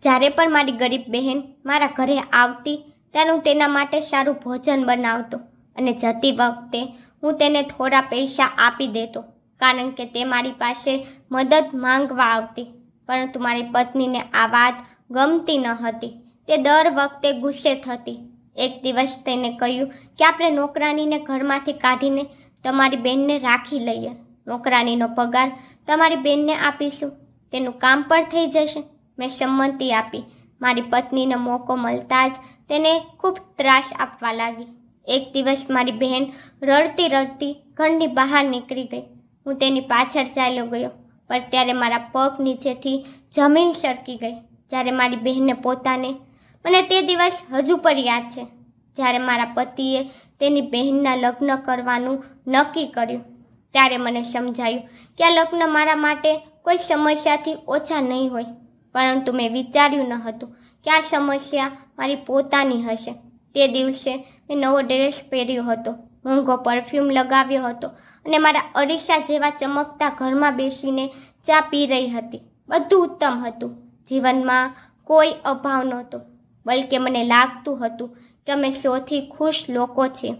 જ્યારે પણ મારી ગરીબ બહેન મારા ઘરે આવતી ત્યારે હું તેના માટે સારું ભોજન બનાવતો અને જતી વખતે હું તેને થોડા પૈસા આપી દેતો, કારણ કે તે મારી પાસે મદદ માંગવા આવતી. પરંતુ મારી પત્નીને આ વાત ગમતી ન હતી. તે દર વખતે ગુસ્સે થતી. એક દિવસ તેને કહ્યું કે આપણે નોકરાનીને ઘરમાંથી કાઢીને તમારી બહેનને રાખી લઈએ. નોકરાનીનો પગાર તમારી બહેનને આપીશું, તેનું કામ પણ થઈ જશે. મેં સંમતિ આપી. મારી પત્નીને મોકો મળતા જ તેને ખૂબ ત્રાસ આપવા લાગી. એક દિવસ મારી બહેન રડતી રડતી ઘરની બહાર નીકળી ગઈ. હું તેની પાછળ ચાલ્યો ગયો, પણ ત્યારે મારા પગ નીચેથી જમીન સરકી ગઈ. જ્યારે મારી બહેનને પોતાને મને તે દિવસ હજુ પણ યાદ છે, જ્યારે મારા પતિએ તેની બહેનના લગ્ન કરવાનું નક્કી કર્યું. ત્યારે મને સમજાયું કે આ લગ્ન મારા માટે કોઈ સમસ્યાથી ઓછા નહીં હોય. પરંતુ મેં વિચાર્યું ન હતું કે આ સમસ્યા મારી પોતાની હશે. તે દિવસે મેં નવો ડ્રેસ પહેર્યો હતો, મોંઘો પરફ્યુમ લગાવ્યો હતો અને મારા અરીસા જેવા ચમકતા ઘરમાં બેસીને ચા પી રહી હતી. બધું ઉત્તમ હતું. જીવનમાં કોઈ અભાવ નહોતો, બલકે મને લાગતું હતું કે અમે સૌથી ખુશ લોકો છીએ.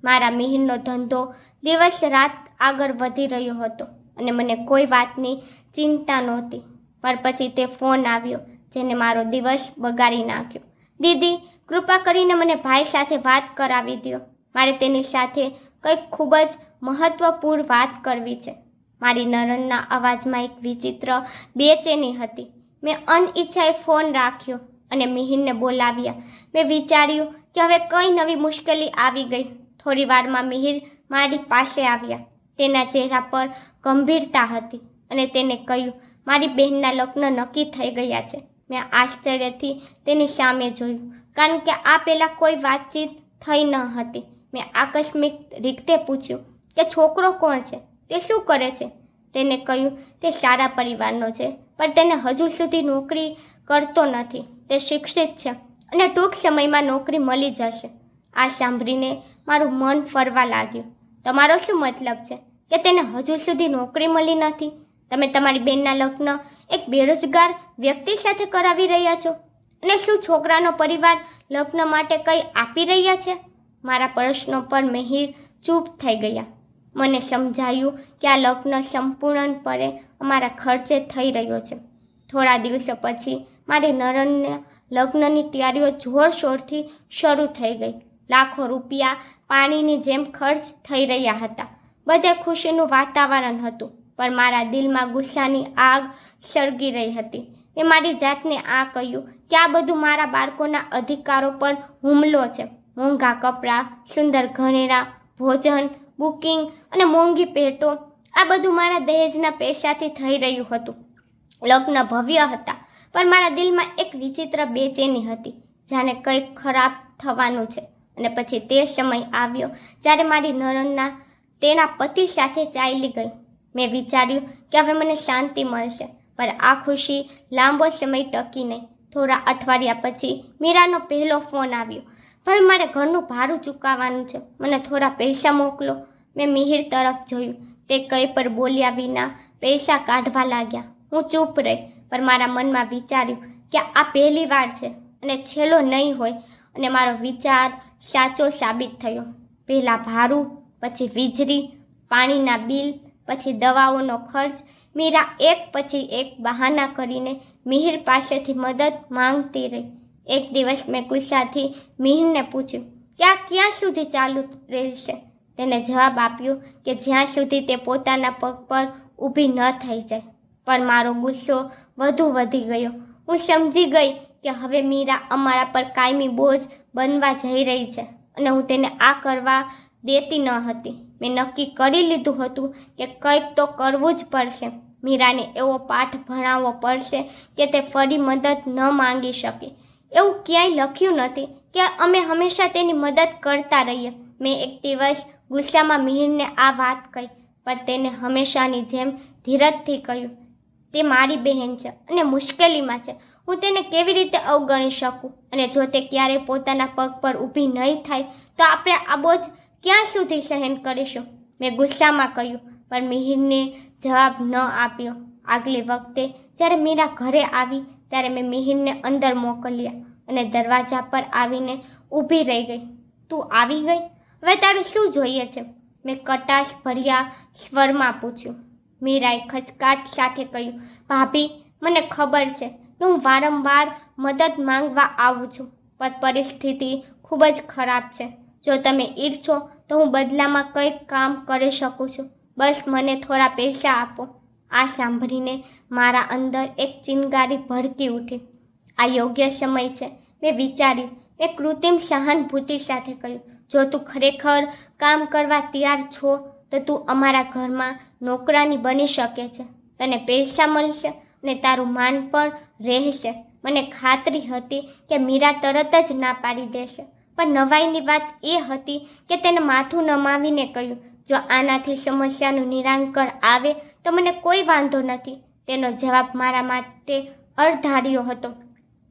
મારા મિહિરનો ધંધો દિવસ રાત આગળ વધી રહ્યો હતો અને મને કોઈ વાતની ચિંતા નહોતી. પણ પછી તે ફોન આવ્યો જેને મારો દિવસ બગાડી નાખ્યો. દીદી, કૃપા કરીને મને ભાઈ સાથે વાત કરાવી દો. મારે તેની સાથે કંઈક ખૂબ જ મહત્વપૂર્ણ વાત કરવી છે. મારી નણંદના અવાજમાં એક વિચિત્ર બેચેની હતી. મેં અનઈચ્છાએ ફોન રાખ્યો અને મિહિરને બોલાવ્યા. મેં વિચાર્યું કે હવે કઈ નવી મુશ્કેલી આવી ગઈ. થોડી વારમાં મિહિર મારી પાસે આવ્યા. તેના ચહેરા પર ગંભીરતા હતી અને તેને કહ્યું, મારી બહેનના લગ્ન નક્કી થઈ ગયા છે. મેં આશ્ચર્યથી તેની સામે જોયું, કારણ કે આ પહેલાં કોઈ વાતચીત થઈ ન હતી. મેં આકસ્મિક રીતે પૂછ્યું કે છોકરો કોણ છે, તે શું કરે છે? તેને કહ્યું તે સારા પરિવારનો છે, પણ તેને હજુ સુધી નોકરી કરતો નથી. તે શિક્ષિત છે અને ટૂંક સમયમાં નોકરી મળી જશે. આ સાંભળીને મારું મન ફરવા લાગ્યું. તમારો શું મતલબ છે કે તેને હજુ સુધી નોકરી મળી નથી? તમે તમારી બહેનના લગ્ન એક બેરોજગાર વ્યક્તિ સાથે કરાવી રહ્યા છો? અને શું છોકરાનો પરિવાર લગ્ન માટે કંઈ આપી રહ્યા છે? મારા પ્રશ્નો પર મિહિર ચૂપ થઈ ગયા. મને સમજાયું કે આ લગ્ન સંપૂર્ણપણે અમારા ખર્ચે થઈ રહ્યો છે. થોડા દિવસો પછી મારી નણંદના લગ્નની તૈયારીઓ જોરશોરથી શરૂ થઈ ગઈ. લાખો રૂપિયા પાણીની જેમ ખર્ચ થઈ રહ્યા હતા. બધે ખુશીનું વાતાવરણ હતું, પણ મારા દિલમાં ગુસ્સાની આગ સળગી રહી હતી. મેં મારી જાતને આ કહ્યું કે આ બધું મારા બાળકોના અધિકારો પર હુમલો છે. મોંઘા કપડાં, સુંદર ઘરેણાં, ભોજન, બુકિંગ અને મોંઘી ભેટો, આ બધું મારા દહેજના પૈસાથી થઈ રહ્યું હતું. લગ્ન ભવ્ય હતા, પણ મારા દિલમાં એક વિચિત્ર બેચેની હતી, જાણે કંઈક ખરાબ થવાનું છે. અને પછી તે સમય આવ્યો જ્યારે મારી નણંદના તેના પતિ સાથે ચાલી ગઈ. મેં વિચાર્યું કે હવે મને શાંતિ મળશે, પણ આ ખુશી લાંબો સમય ટકી નહીં. થોડા અઠવાડિયા પછી મીરાનો પહેલો ફોન આવ્યો. ભાઈ, મારે ઘરનું ભાડું ચૂકવવાનું છે, મને થોડા પૈસા મોકલો. મેં મિહિર તરફ જોયું. તે કંઈ પણ બોલ્યા વિના પૈસા કાઢવા લાગ્યા. હું ચૂપ રહી, પણ મારા મનમાં વિચાર્યું કે આ પહેલી વાર છે અને છેલ્લો નહીં હોય. અને મારો વિચાર સાચો સાબિત થયો. પહેલાં ભાડું, પછી વીજળી, પાણીના બિલ, પછી દવાઓનો ખર્ચ. મીરા એક પછી એક બહાના કરીને મિહિર પાસેથી મદદ માંગતી રહી. એક દિવસ મેં ગુસ્સાથી મિહિરને પૂછ્યું કે આ ક્યાં સુધી ચાલુ રહેશે? તેને જવાબ આપ્યો કે જ્યાં સુધી તે પોતાના પગ પર ઊભી ન થઈ જાય. પણ મારો ગુસ્સો વધુ વધી ગયો. હું સમજી ગઈ કે હવે મીરા અમારા પર કાયમી બોજ બનવા જઈ રહી છે અને હું તેને આ કરવા દેતી ન હતી. મેં નક્કી કરી લીધું હતું કે કંઈક તો કરવું જ પડશે. મીરાને એવો પાઠ ભણાવવો પડશે કે તે ફરી મદદ ન માંગી શકે. એવું ક્યાંય લખ્યું નથી કે અમે હંમેશા તેની મદદ કરતા રહીએ. મેં એક દિવસ ગુસ્સામાં મિહિરને આ વાત કહી, પણ તેને હંમેશાની જેમ ધીરજથી કહ્યું, તે મારી બહેન છે અને મુશ્કેલીમાં છે. હું તેને કેવી રીતે અવગણી શકું? અને જો તે ક્યારેય પોતાના પગ પર ઊભી નહીં થાય તો આપણે આ બોજ ક્યાં સુધી સહન કરીશું? મેં ગુસ્સામાં કહ્યું, પણ મિહિરને જવાબ ન આપ્યો. આગલી વખતે જ્યારે મીરા ઘરે આવી ત્યારે મેં મિહિરને અંદર મોકલ્યા અને દરવાજા પર આવીને ઊભી રહી ગઈ. તું આવી ગઈ? હવે તારે શું જોઈએ છે? મેં કટાશ ભર્યા સ્વરમાં પૂછ્યું. મીરાએ ખચકાટ સાથે કહ્યું, ભાભી, મને ખબર છે કે હું વારંવાર મદદ માંગવા આવું છું, પણ પરિસ્થિતિ ખૂબ જ ખરાબ છે. જો તમે ઈચ્છો તો હું બદલામાં કંઈક કામ કરી શકું છું. બસ મને થોડા પૈસા આપો. આ સાંભળીને મારા અંદર એક ચિનગારી ભડકી ઉઠી. આ યોગ્ય સમય છે, મેં વિચાર્યું. મેં કૃત્રિમ સહાનુભૂતિ સાથે કહ્યું, જો તું ખરેખર કામ કરવા તૈયાર છો તો તું અમારા ઘરમાં નોકરાની બની શકે છે. તને પૈસા મળશે અને તારું માન પણ રહેશે. મને ખાતરી હતી કે મીરા તરત જ ના પાડી દેશે, પણ નવાઈની વાત એ હતી કે તેને માથું નમાવીને કહ્યું, જો આનાથી સમસ્યાનું નિરાકરણ આવે તો મને કોઈ વાંધો નથી. તેનો જવાબ મારા માટે અણધાર્યો હતો.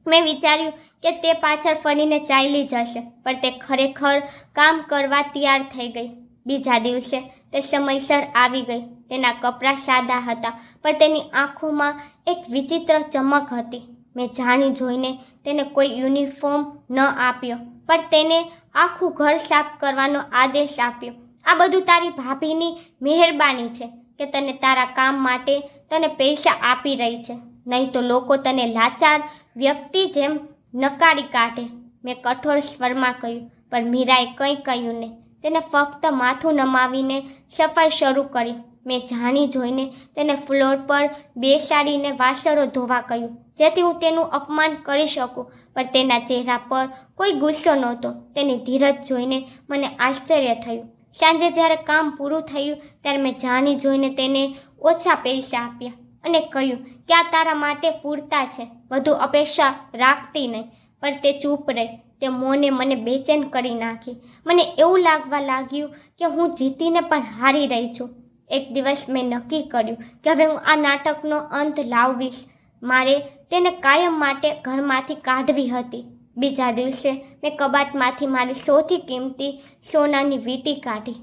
મેં વિચાર્યું કે તે પાછળ ફરીને ચાલી જશે, પણ તે ખરેખર કામ કરવા તૈયાર થઈ ગઈ. બીજા દિવસે તે સમયસર આવી ગઈ. તેના કપડાં સાદા હતા, પણ તેની આંખોમાં એક વિચિત્ર ચમક હતી. મેં જાણી જોઈને તેને કોઈ યુનિફોર્મ ન આપ્યો, પણ તેને આખું ઘર સાફ કરવાનો આદેશ આપ્યો. આ બધું તારી ભાભીની મહેરબાની છે કે તને તારા કામ માટે તને પૈસા આપી રહી છે, નહીં તો લોકો તને લાચાર વ્યક્તિ જેમ નકારી કાઢે. મેં કઠોર સ્વરમાં કહ્યું, પણ મીરાએ કંઈ કહ્યું નહીં. તેને ફક્ત માથું નમાવીને સફાઈ શરૂ કરી. મેં જાણી જોઈને તેને ફ્લોર પર બેસાડીને વાસણો ધોવા કહ્યું, જેથી હું તેનું અપમાન કરી શકું, પણ તેના ચહેરા પર કોઈ ગુસ્સો નહોતો. તેની ધીરજ જોઈને મને આશ્ચર્ય થયું. સાંજે જ્યારે કામ પૂરું થયું ત્યારે મેં જાણી જોઈને તેને ઓછા પૈસા આપ્યા અને કહ્યું કે આ તારા માટે પૂરતા છે, વધુ અપેક્ષા રાખતી નહીં. પણ તે ચૂપ રહી. તે મૌને મને બેચેન કરી નાખી. મને એવું લાગવા લાગ્યું કે હું જીતીને પણ હારી રહી છું. એક દિવસ મેં નક્કી કર્યું કે હવે હું આ નાટકનો અંત લાવીશ. મારે તેને કાયમ માટે ઘરમાંથી કાઢવી હતી. બીજા દિવસે મેં કબાટમાંથી મારી સૌથી કિંમતી સોનાની વીંટી કાઢી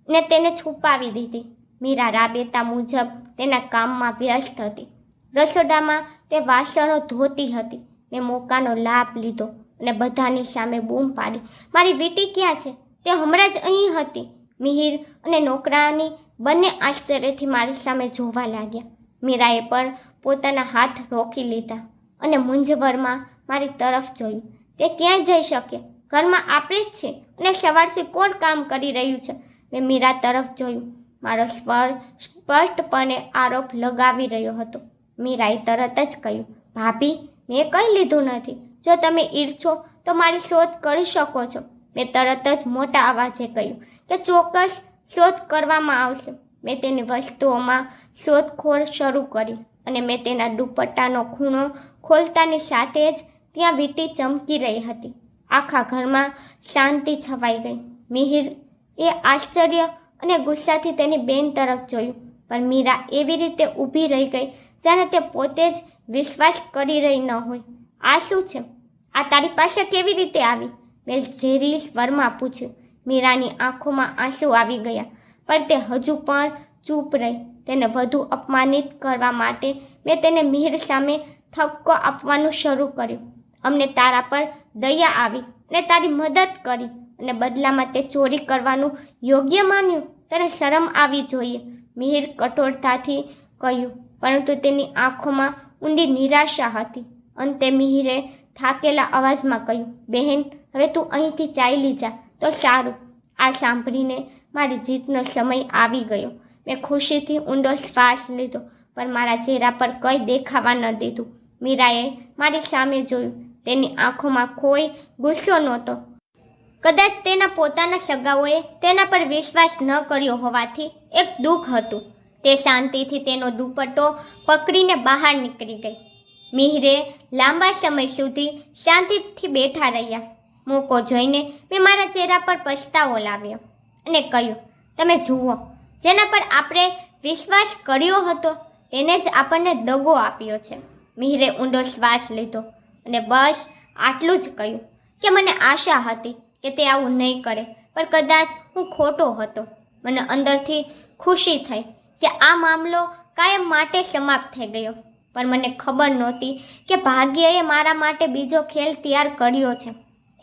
ને તેને છુપાવી દીધી. મીરા રાબેતા મુજબ તેના કામમાં વ્યસ્ત હતી. રસોડામાં તે વાસણો ધોતી હતી. મેં મોકાનો લાભ લીધો અને બધાની સામે બૂમ પાડી, મારી વીંટી ક્યાં છે? તે હમણાં જ અહીં હતી. મિહિર અને નોકરાની બંને આશ્ચર્યથી મારી સામે જોવા લાગ્યા. મીરાએ પણ પોતાના હાથ રોકી લીધા અને મૂંઝવણમાં મારી તરફ જોયું. તે ક્યાં જઈ શકે? ઘરમાં આપણે જ છે અને સવારથી કોણ કામ કરી રહ્યું છે? મેં મીરા તરફ જોયું. મારો સ્વર સ્પષ્ટપણે આરોપ લગાવી રહ્યો હતો. મીરાએ તરત જ કહ્યું, ભાભી, મેં કંઈ લીધું નથી. જો તમે ઈચ્છો તો મારી શોધ કરી શકો છો. મેં તરત જ મોટા અવાજે કહ્યું કે ચોક્કસ શોધ કરવામાં આવશે. મેં તેની વસ્તુઓમાં શોધખોળ શરૂ કરી અને મેં તેના દુપટ્ટાનો ખૂણો ખોલતાની સાથે જ ત્યાં વીંટી ચમકી રહી હતી. આખા ઘરમાં શાંતિ છવાઈ ગઈ. મિહિર એ આશ્ચર્ય અને ગુસ્સાથી તેની બેન તરફ જોયું, પણ મીરા એવી રીતે ઊભી રહી ગઈ જાણે તે પોતે જ વિશ્વાસ કરી રહી ન હોય. આ શું છે? આ તારી પાસે કેવી રીતે આવી? મેં ઝેરી સ્વરમાં પૂછ્યું. મીરાની આંખોમાં આંસુ આવી ગયા, પણ તે હજુ પણ ચૂપ રહી. તેને વધુ અપમાનિત કરવા માટે મેં તેને મિહિર સામે ઠપકો આપવાનું શરૂ કર્યું. અમને તારા પર દયા આવી અને તારી મદદ કરી અને બદલામાં તે ચોરી કરવાનું યોગ્ય માન્યું. તને શરમ આવી જોઈએ, મિહિર કઠોરતાથી કહ્યું, પરંતુ તેની આંખોમાં ઊંડી નિરાશા હતી. અંતે મિહિરે થાકેલા અવાજમાં કહ્યું, બહેન, હવે તું અહીંથી ચાલી જા તો સારું. આ સાંભળીને મારી જીતનો સમય આવી ગયો. મેં ખુશીથી ઊંડો શ્વાસ લીધો, પણ મારા ચહેરા પર કંઈ દેખાવા ન દીધું. મીરાએ મારી સામે જોયું. તેની આંખોમાં કોઈ ગુસ્સો નહોતો. કદાચ તેના પોતાના સગાઓએ તેના પર વિશ્વાસ ન કર્યો હોવાથી એક દુઃખ હતું. તે શાંતિથી તેનો દુપટ્ટો પકડીને બહાર નીકળી ગઈ. મિહિરે લાંબા સમય સુધી શાંતિથી બેઠા રહ્યા. મોકો જોઈને મેં મારા ચહેરા પર પસ્તાવો લાવ્યો અને કહ્યું, તમે જુઓ, જેના પર આપણે વિશ્વાસ કર્યો હતો તેને જ આપણને દગો આપ્યો છે. મિહિરે ઊંડો શ્વાસ લીધો અને બસ આટલું જ કહ્યું કે મને આશા હતી કે તે આવું નહીં કરે, પણ કદાચ હું ખોટો હતો. મને અંદરથી ખુશી થઈ કે આ મામલો કાયમ માટે સમાપ્ત થઈ ગયો. પણ મને ખબર નહોતી કે ભાગ્યએ મારા માટે બીજો ખેલ તૈયાર કર્યો છે.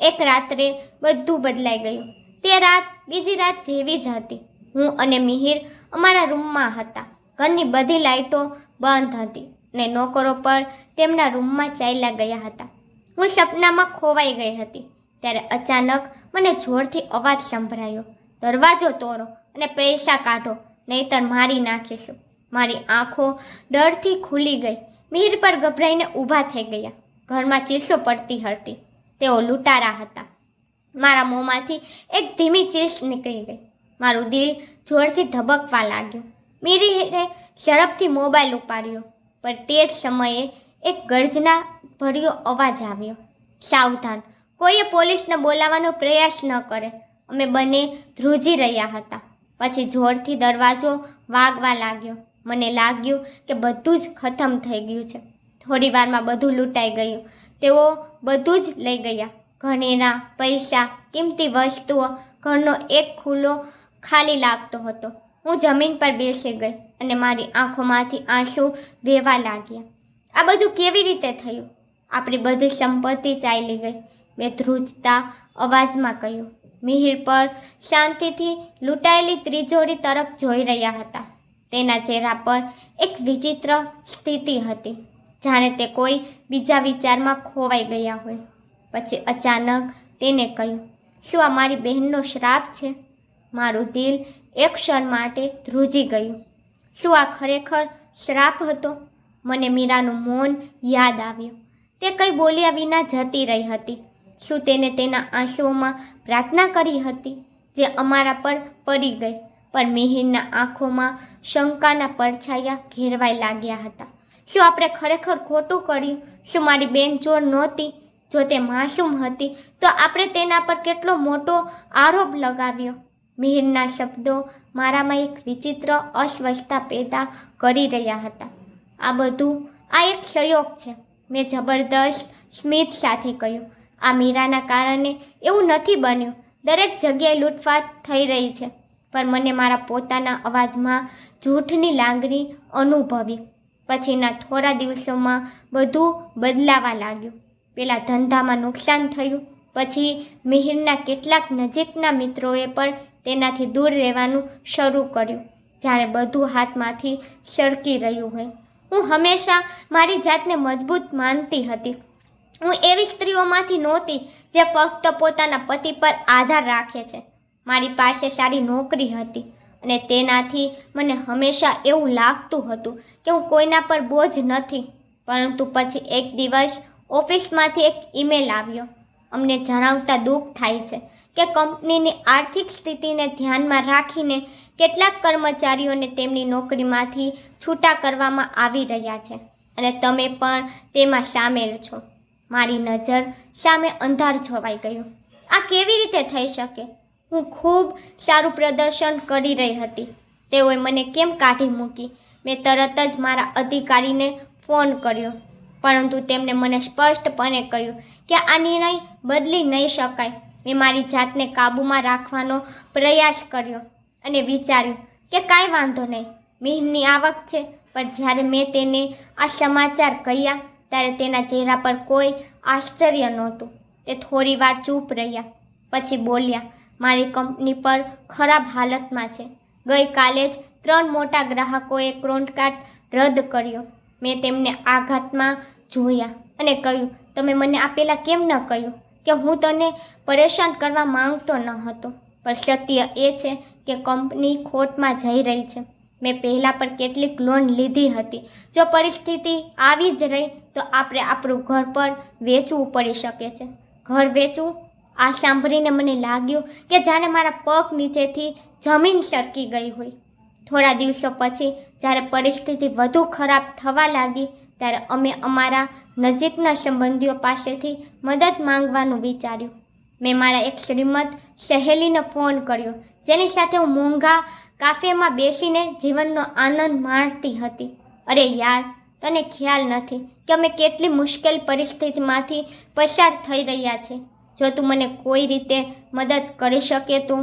એક રાત્રે બધું બદલાઈ ગયું. તે રાત બીજી રાત જેવી જ હતી. હું અને મિહિર અમારા રૂમમાં હતા. ઘરની બધી લાઇટો બંધ હતી અને નોકરો પર તેમના રૂમમાં ચાલ્યા ગયા હતા. હું સપનામાં ખોવાઈ ગઈ હતી. ત્યારે અચાનક મને જોરથી અવાજ સંભળાયો, દરવાજો તોડો અને પૈસા કાઢો, નહીંતર મારી નાખીશું. મારી આંખો ડરથી ખુલી ગઈ. મિહિર પર ગભરાઈને ઊભા થઈ ગયા. ઘરમાં ચીસો પડતી હતી. તેઓ લૂંટારા હતા. મારા મોંમાંથી એક ધીમી ચીસ નીકળી ગઈ. મારું દિલ જોરથી ધબકવા લાગ્યું. મિહિરે ઝડપથી મોબાઈલ ઉપાડ્યો, પણ તે જ સમયે એક ગર્જના ભર્યો અવાજ આવ્યો, સાવધાન, કોઈએ પોલીસને બોલાવવાનો પ્રયાસ ન કરે. અમે બંને ધ્રુજી રહ્યા હતા. પછી જોરથી દરવાજો વાગવા લાગ્યો. મને લાગ્યું કે બધું જ ખતમ થઈ ગયું છે. થોડી વારમાં બધું લૂંટાઈ ગયું. તેઓ બધું જ લઈ ગયા. ઘરેણાં, પૈસા, કિંમતી વસ્તુઓ. ઘરનો એક ખૂલો ખાલી લાગતો હતો. હું જમીન પર બેસી ગઈ અને મારી આંખોમાંથી આંસુ વહેવા લાગ્યા. આ બધું કેવી રીતે થયું? આપણી બધી સંપત્તિ ચાલી ગઈ. મેં ધ્રુજતા અવાજમાં કહ્યું. મિહિર પર શાંતિથી લૂંટાયેલી ત્રિજોરી તરફ જોઈ રહ્યા હતા. તેના ચહેરા પર એક વિચિત્ર સ્થિતિ હતી, જાણે તે કોઈ બીજા વિચારમાં ખોવાઈ ગયા હોય. પછી અચાનક તેને કહ્યું, શું આ મારી બહેનનો શ્રાપ છે? મારું દિલ એક ક્ષણ માટે ધ્રુજી ગયું. શું આ ખરેખર શ્રાપ હતો? મને મીરાનું મૌન યાદ આવ્યું. તે કંઈ બોલ્યા વિના જતી રહી હતી. શું તેને તેના આંસુઓમાં પ્રાર્થના કરી હતી, જે અમારા પર પડી ગઈ? પણ મિહિરના આંખોમાં શંકાના પડછાયા ઘેરવાઈ લાગ્યા હતા. શું આપણે ખરેખર ખોટું કર્યું? શું મારી બેન ચોર નહોતી? જો તે માસૂમ હતી તો આપણે તેના પર કેટલો મોટો આરોપ લગાવ્યો. મિહિરના શબ્દો મારામાં એક વિચિત્ર અસ્વસ્થતા પેદા કરી રહ્યા હતા. આ એક સંયોગ છે, મેં જબરદસ્ત સ્મિત સાથે કહ્યું. આ મીરાના કારણે એવું નથી બન્યું. દરેક જગ્યાએ લૂંટફાટ થઈ રહી છે. પણ મને મારા પોતાના અવાજમાં જૂઠની લાગણી અનુભવી. પછીના થોડા દિવસોમાં બધું બદલાવા લાગ્યું. પહેલાં ધંધામાં નુકસાન થયું. પછી મિહિરના કેટલાક નજીકના મિત્રોએ પણ તેનાથી દૂર રહેવાનું શરૂ કર્યું, જ્યારે બધું હાથમાંથી સરકી રહ્યું હોય. હું હંમેશા મારી જાતને મજબૂત માનતી હતી. હું એવી સ્ત્રીઓમાંથી નહોતી જે ફક્ત પોતાના પતિ પર આધાર રાખે છે. મારી પાસે સારી નોકરી હતી અને તેનાથી મને હંમેશા એવું લાગતું હતું કે હું કોઈના પર બોજ નથી. પરંતુ પછી એક દિવસ ઓફિસમાંથી એક ઈમેલ આવ્યો. અમને જણાવતા દુઃખ થાય છે કે કંપનીની આર્થિક સ્થિતિને ધ્યાનમાં રાખીને કેટલાક કર્મચારીઓને તેમની નોકરીમાંથી છૂટા કરવામાં આવી રહ્યા છે અને તમે પણ તેમાં સામેલ છો. મારી નજર સામે અંધાર છવાઈ ગયું. આ કેવી રીતે થઈ શકે? હું ખૂબ સારું પ્રદર્શન કરી રહી હતી. તેઓએ મને કેમ કાઢી મૂકી? મેં તરત જ મારા અધિકારીને ફોન કર્યો, પરંતુ તેમણે મને સ્પષ્ટપણે કહ્યું કે આ નિર્ણય બદલી નહીં શકાય. મેં મારી જાતને કાબૂમાં રાખવાનો પ્રયાસ કર્યો અને વિચાર્યું કે કાંઈ વાંધો નહીં, મિહિરની આવક છે. પણ જ્યારે મેં તેને આ સમાચાર કહ્યા ત્યારે તેના ચહેરા પર કોઈ આશ્ચર્ય નહોતું. તે થોડીવાર ચૂપ રહ્યા, પછી બોલ્યા, મારી કંપની પર ખરાબ હાલતમાં છે. ગઈકાલે જ 3 મોટા ગ્રાહકોએ કોન્ટ્રાક્ટ રદ કર્યો. મેં તેમને આઘાતમાં જોયા અને કહ્યું, તમે મને આ પહેલાં કેમ ન કહ્યું કે હું તને પરેશાન કરવા માંગતો ન હતો? પણ સત્ય એ છે કે કંપની ખોટમાં જઈ રહી છે. મેં પહેલાં પણ કેટલીક લોન લીધી હતી. જો પરિસ્થિતિ આવી જ રહી તો આપણે આપણું ઘર પણ વેચવું પડી શકે છે. ઘર વેચવું? આ સાંભળીને મને લાગ્યું કે જાણે મારા પગ નીચેથી જમીન સરકી ગઈ હોય. થોડા દિવસો પછી જ્યારે પરિસ્થિતિ વધુ ખરાબ થવા લાગી ત્યારે અમે અમારા નજીકના સંબંધીઓ પાસેથી મદદ માંગવાનું વિચાર્યું. મેં મારા એક શ્રીમંત સહેલીને ફોન કર્યો, જેની સાથે હું મોંઘા કાફેમાં બેસીને જીવનનો આનંદ માણતી હતી. અરે યાર, તને ખ્યાલ નથી કે અમે કેટલી મુશ્કેલ પરિસ્થિતિમાંથી પસાર થઈ રહ્યા છીએ. જો તું મને કોઈ રીતે મદદ કરી શકે તો.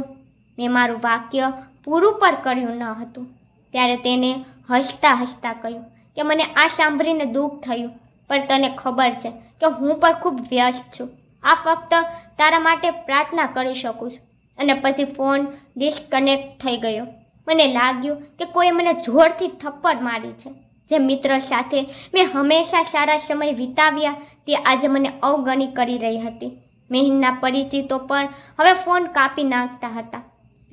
મેં મારું વાક્ય પૂરું પણ કર્યું ન હતું ત્યારે તેને હસતા હસતા કહ્યું કે કે મને આ સાંભળીને દુઃખ થયું, પણ તને ખબર છે કે હું પણ ખૂબ વ્યસ્ત છું. આ ફક્ત તારા માટે પ્રાર્થના કરી શકું છું. અને પછી ફોન ડિસ્કનેક્ટ થઈ ગયો. મને લાગ્યું કે કોઈએ મને જોરથી થપ્પડ મારી છે. જે મિત્ર સાથે મેં હંમેશા સારા સમય વિતાવ્યા તે આજે મને અવગણી કરી રહી હતી. મેહિનના પરિચિતો પણ હવે ફોન કાપી નાખતા હતા.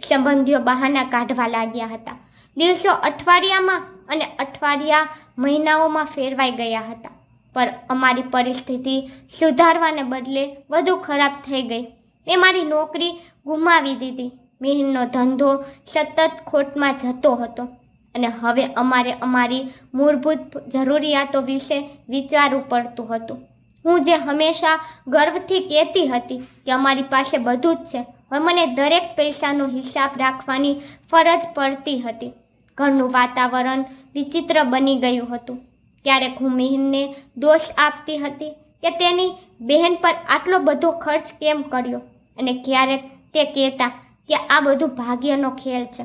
સંબંધીઓ બહાના કાઢવા લાગ્યા હતા. દિવસો અઠવાડિયામાં અને અઠવાડિયા મહિનાઓમાં ફેરવાઈ ગયા હતા. પર અમારી પરિસ્થિતિ સુધારવાને બદલે વધુ ખરાબ થઈ ગઈ. મેં મારી નોકરી ગુમાવી દીધી. મેહિનનો ધંધો સતત ખોટમાં જતો હતો અને હવે અમારે અમારી મૂળભૂત જરૂરિયાતો વિશે વિચારવું પડતું હતું. હું જે હંમેશા ગર્વથી કહેતી હતી કે અમારી પાસે બધું જ છે, હવે મને દરેક પૈસાનો હિસાબ રાખવાની ફરજ પડતી હતી. ઘરનું વાતાવરણ વિચિત્ર બની ગયું હતું. ક્યારેક હું મેહિનને દોષ આપતી હતી કે તેની બહેન પર આટલો બધો ખર્ચ કેમ કર્યો, અને ક્યારેક તે કહેતા કે આ બધું ભાગ્યનો ખેલ છે.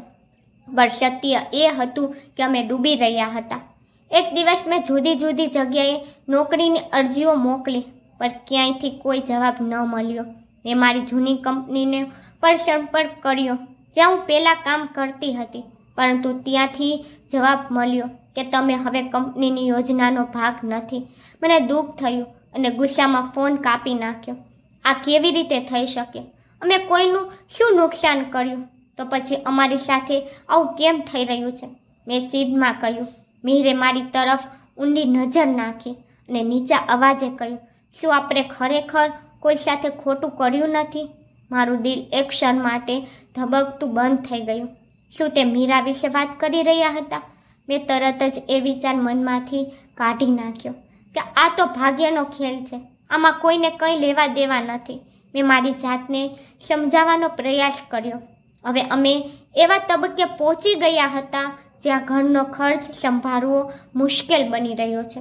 પણ સત્ય એ હતું કે અમે ડૂબી રહ્યા હતા. એક દિવસ મેં જુદી જુદી જગ્યાએ નોકરીની અરજીઓ મોકલી, પણ ક્યાંયથી કોઈ જવાબ ન મળ્યો. મેં મારી જૂની કંપનીને પર સંપર્ક કર્યો જ્યાં હું પહેલાં કામ કરતી હતી, પરંતુ ત્યાંથી જવાબ મળ્યો કે તમે હવે કંપનીની યોજનાનો ભાગ નથી. મને દુઃખ થયું અને ગુસ્સામાં ફોન કાપી નાખ્યો. આ કેવી રીતે થઈ શકે? અમે કોઈનું શું નુકસાન કર્યું? તો પછી અમારી સાથે આવું કેમ થઈ રહ્યું છે? મેં ચીડમાં કહ્યું. મિહિરે મારી તરફ ઊંડી નજર નાખી અને નીચા અવાજે કહ્યું, શું આપણે ખરેખર કોઈ સાથે ખોટું કર્યું નથી? મારું દિલ એક ક્ષણ માટે ધબકતું બંધ થઈ ગયું. શું તે મીરા વિશે વાત કરી રહ્યા હતા? મેં તરત જ એ વિચાર મનમાંથી કાઢી નાખ્યો કે આ તો ભાગ્યનો ખેલ છે, આમાં કોઈને કંઈ લેવા દેવા નથી. મેં મારી જાતને સમજાવવાનો પ્રયાસ કર્યો. હવે અમે એવા તબક્કે પહોંચી ગયા હતા જ્યાં ઘરનો ખર્ચ સંભાળવો મુશ્કેલ બની રહ્યો છે.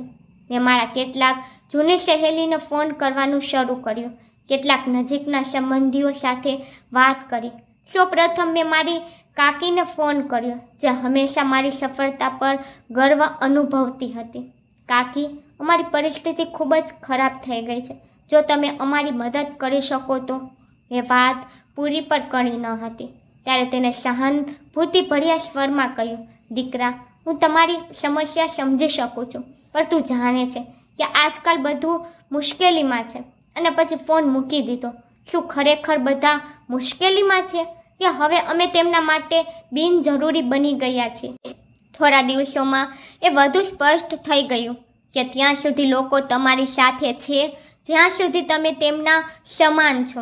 મેં મારા કેટલાક જૂની સહેલીને ફોન કરવાનું શરૂ કર્યું. કેટલાક નજીકના સંબંધીઓ સાથે વાત કરી. સૌપ્રથમ મેં મારી કાકીને ફોન કર્યો, જે હંમેશા મારી સફળતા પર ગર્વ અનુભવતી હતી. કાકી, અમારી પરિસ્થિતિ ખૂબ જ ખરાબ થઈ ગઈ છે. જો તમે અમારી મદદ કરી શકો તો. એ વાત પૂરી પણ કરી ન હતી ત્યારે તેને સહાનુભૂતિભર્યા સ્વરમાં કહ્યું, દીકરા, હું તમારી સમસ્યા સમજી શકું છું, પણ તું જાણે છે કે આજકાલ બધું મુશ્કેલીમાં છે. અને પછી ફોન મૂકી દીધો. શું ખરેખર બધા મુશ્કેલીમાં છે કે હવે અમે તેમના માટે બિનજરૂરી બની ગયા છીએ? થોડા દિવસોમાં એ વધુ સ્પષ્ટ થઈ ગયું કે ત્યાં સુધી લોકો તમારી સાથે છે જ્યાં સુધી તમે તેમના સમાન છો.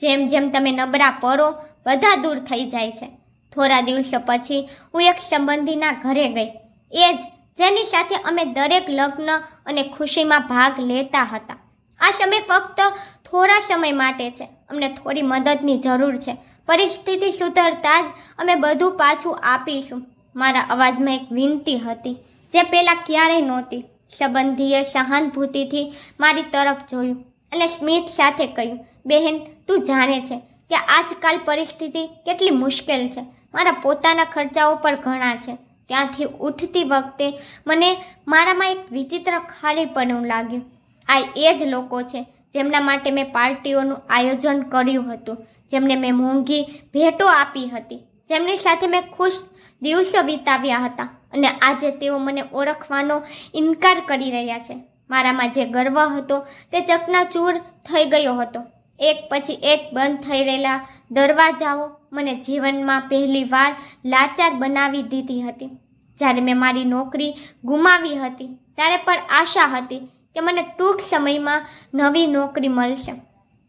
જેમ જેમ તમે નબળા પડો, બધા દૂર થઈ જાય છે. થોડા દિવસો પછી હું એક સંબંધીના ઘરે ગઈ, એ જ જેની સાથે અમે દરેક લગ્ન અને ખુશીમાં ભાગ લેતા હતા. આ સમય ફક્ત થોડા સમય માટે છે. અમને થોડી મદદની જરૂર છે. પરિસ્થિતિ સુધરતા જ અમે બધું પાછું આપીશું. મારા અવાજમાં એક વિનંતી હતી જે પહેલાં ક્યારેય નહોતી. સંબંધીએ સહાનુભૂતિથી મારી તરફ જોયું અને સ્મિત સાથે કહ્યું, બહેન, તું જાણે છે કે આજકાલ પરિસ્થિતિ કેટલી મુશ્કેલ છે. મારા પોતાના ખર્ચાઓ પણ ઘણા છે. ત્યાંથી ઉઠતી વખતે મને મારામાં એક વિચિત્ર ખાલીપણું લાગ્યું. આ એ જ લોકો છે જેમના માટે મેં પાર્ટીઓનું આયોજન કર્યું હતું, જેમને મેં મોંઘી ભેટો આપી હતી, જેમની સાથે મેં ખુશ દિવસો વિતાવ્યા હતા, અને આજે તેઓ મને ઓળખવાનો ઇનકાર કરી રહ્યા છે. મારામાં જે ગર્વ હતો તે ચકનાચૂર થઈ ગયો હતો. એક પછી એક બંધ થઈ રહેલા દરવાજાઓ મને જીવનમાં પહેલીવાર લાચાર બનાવી દીધી હતી. જ્યારે મેં મારી નોકરી ગુમાવી હતી ત્યારે પણ આશા હતી કે મને ટૂંક સમયમાં નવી નોકરી મળશે,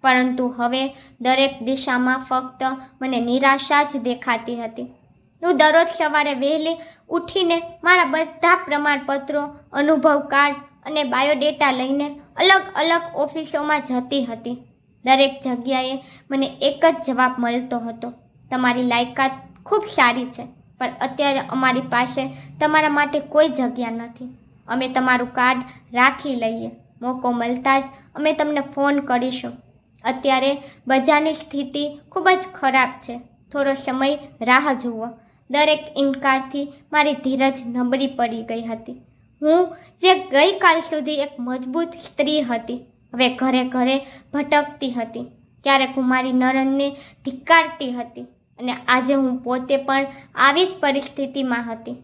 પરંતુ હવે દરેક દિશામાં ફક્ત મને નિરાશા જ દેખાતી હતી. હું દરરોજ સવારે વહેલી ઉઠીને મારા બધા પ્રમાણપત્રો, અનુભવ કાર્ડ અને બાયોડેટા લઈને અલગ અલગ ઓફિસોમાં જતી હતી. દરેક જગ્યાએ મને એક જ જવાબ મળતો હતો, તમારી લાયકાત ખૂબ સારી છે, પણ અત્યારે અમારી પાસે તમારા માટે કોઈ જગ્યા નથી. અમે તમારું કાર્ડ રાખી લઈએ, મોકો મળતા જ અમે તમને ફોન કરીશું. અત્યારે બજારની સ્થિતિ ખૂબ જ ખરાબ છે, થોડો સમય રાહ જુઓ. દરેક ઇનકારથી મારી ધીરજ નબળી પડી ગઈ હતી. હું જે ગઈકાલ સુધી એક મજબૂત સ્ત્રી હતી, હવે ઘરે ઘરે ભટકતી હતી. ક્યારેક હું મારી નણંદને ધિક્કારતી હતી અને આજે હું પોતે પણ આવી જ પરિસ્થિતિમાં હતી.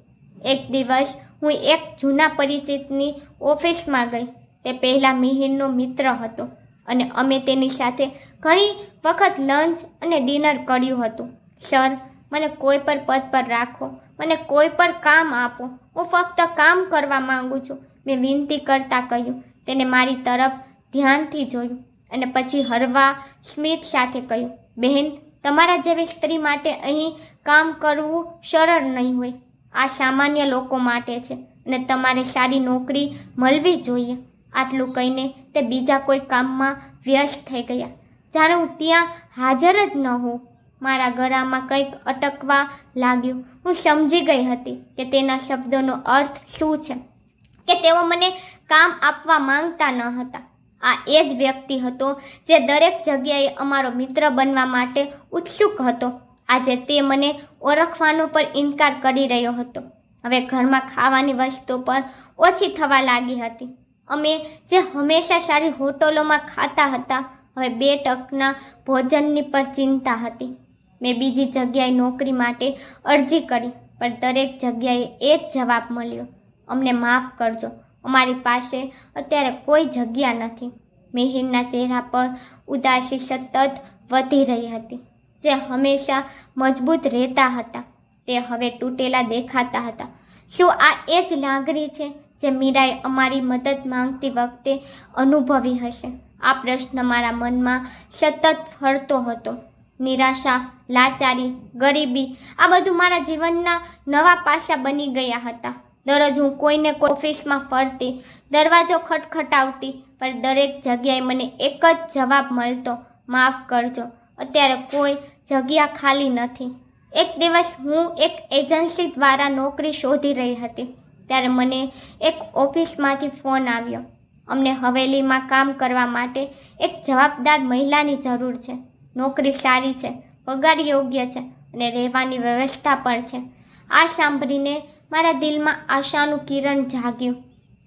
એક દિવસ હું એક જૂના પરિચિતની ઓફિસમાં ગઈ. તે પહેલાં મિહિરનો મિત્ર હતો અને અમે તેની સાથે ઘણી વખત લંચ અને ડિનર કર્યું હતું. સર, મને કોઈ પણ પદ પર રાખો, મને કોઈ પણ કામ આપો, હું ફક્ત કામ કરવા માંગુ છું, મેં વિનંતી કરતાં કહ્યું. તેને મારી તરફ ધ્યાનથી જોયું અને પછી હળવા સ્મિત સાથે કહ્યું, બહેન, તમારા જેવી સ્ત્રી માટે અહીં કામ કરવું સરળ નહીં હોય. આ સામાન્ય લોકો માટે છે અને તમારે સારી નોકરી મળવી જોઈએ. આટલું કહીને તે બીજા કોઈ કામમાં વ્યસ્ત થઈ ગયા, જાણે હું ત્યાં હાજર જ ન હોઉં. મારા ગળામાં કંઈક અટકવા લાગ્યું. હું સમજી ગઈ હતી કે તેના શબ્દોનો અર્થ શું છે, કે તેઓ મને કામ આપવા માંગતા ન હતા. આ એ જ વ્યક્તિ હતો જે દરેક જગ્યાએ અમારો મિત્ર બનવા માટે ઉત્સુક હતો. આજે તે મને ઓળખવાનો પણ ઇનકાર કરી રહ્યો હતો. હવે ઘરમાં ખાવાની વસ્તુ પણ ઓછી થવા લાગી હતી. અમે જે હંમેશા સારી હોટલોમાં ખાતા હતા, હવે 2 ટકના ભોજનની પણ ચિંતા હતી. મેં બીજી જગ્યાએ નોકરી માટે અરજી કરી, પણ દરેક જગ્યાએ એ જ જવાબ મળ્યો, અમને માફ કરજો, અમારી પાસે અત્યારે કોઈ જગ્યા નથી. મિહિરના ચહેરા પર ઉદાસી સતત વધી રહી હતી. જે હંમેશા મજબૂત રહેતા હતા તે હવે તૂટેલા દેખાતા હતા. શું આ એ જ લાગણી છે જે મીરાએ અમારી મદદ માંગતી વખતે અનુભવી હશે? આ પ્રશ્ન મારા મનમાં સતત ફરતો હતો. નિરાશા, લાચારી, ગરીબી, આ બધું મારા જીવનના નવા પાસા બની ગયા હતા. દરરોજ હું કોઈને કોઈ ઓફિસમાં ફરતી, દરવાજો ખટખટાવતી, પણ દરેક જગ્યાએ મને એક જ જવાબ મળતો, માફ કરજો, અત્યારે કોઈ જગ્યા ખાલી નથી. એક દિવસ હું એક એજન્સી દ્વારા નોકરી શોધી રહી હતી ત્યારે મને એક ઓફિસમાંથી ફોન આવ્યો. અમને હવેલીમાં કામ કરવા માટે એક જવાબદાર મહિલાની જરૂર છે. નોકરી સારી છે, પગાર યોગ્ય છે અને રહેવાની વ્યવસ્થા પણ છે. આ સાંભળીને મારા દિલમાં આશાનું કિરણ જાગ્યું.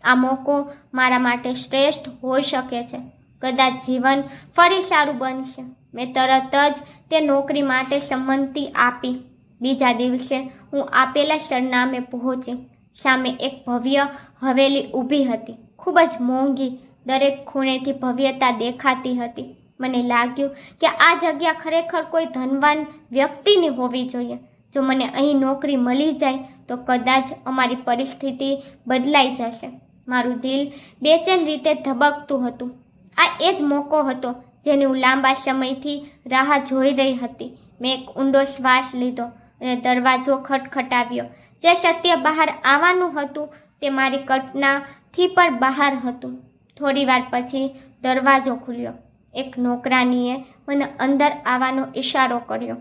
આ મોકો મારા માટે શ્રેષ્ઠ હોઈ શકે છે. કદાચ જીવન ફરી સારું બનશે. મેં તરત જ તે નોકરી માટે સંમતિ આપી. બીજા દિવસે હું આપેલા સરનામે પહોંચી. સામે એક ભવ્ય હવેલી ઊભી હતી, ખૂબ જ મોંઘી, દરેક ખૂણેથી ભવ્યતા દેખાતી હતી. મને લાગ્યું કે આ જગ્યા ખરેખર કોઈ ધનવાન વ્યક્તિની હોવી જોઈએ. જો મને અહીં નોકરી મળી જાય તો કદાચ અમારી પરિસ્થિતિ બદલાઈ જશે. મારું દિલ બેચેન રીતે ધબકતું હતું. આ એ જ મોકો હતો જેની હું લાંબા સમયથી રાહ જોઈ રહી હતી. મેં એક ઊંડો શ્વાસ લીધો અને દરવાજો ખટખટાવ્યો. જે સત્ય બહાર આવવાનું હતું તે મારી કલ્પનાથી પણ બહાર હતું. થોડીવાર પછી દરવાજો ખુલ્યો. એક નોકરાનીએ મને અંદર આવવાનો ઇશારો કર્યો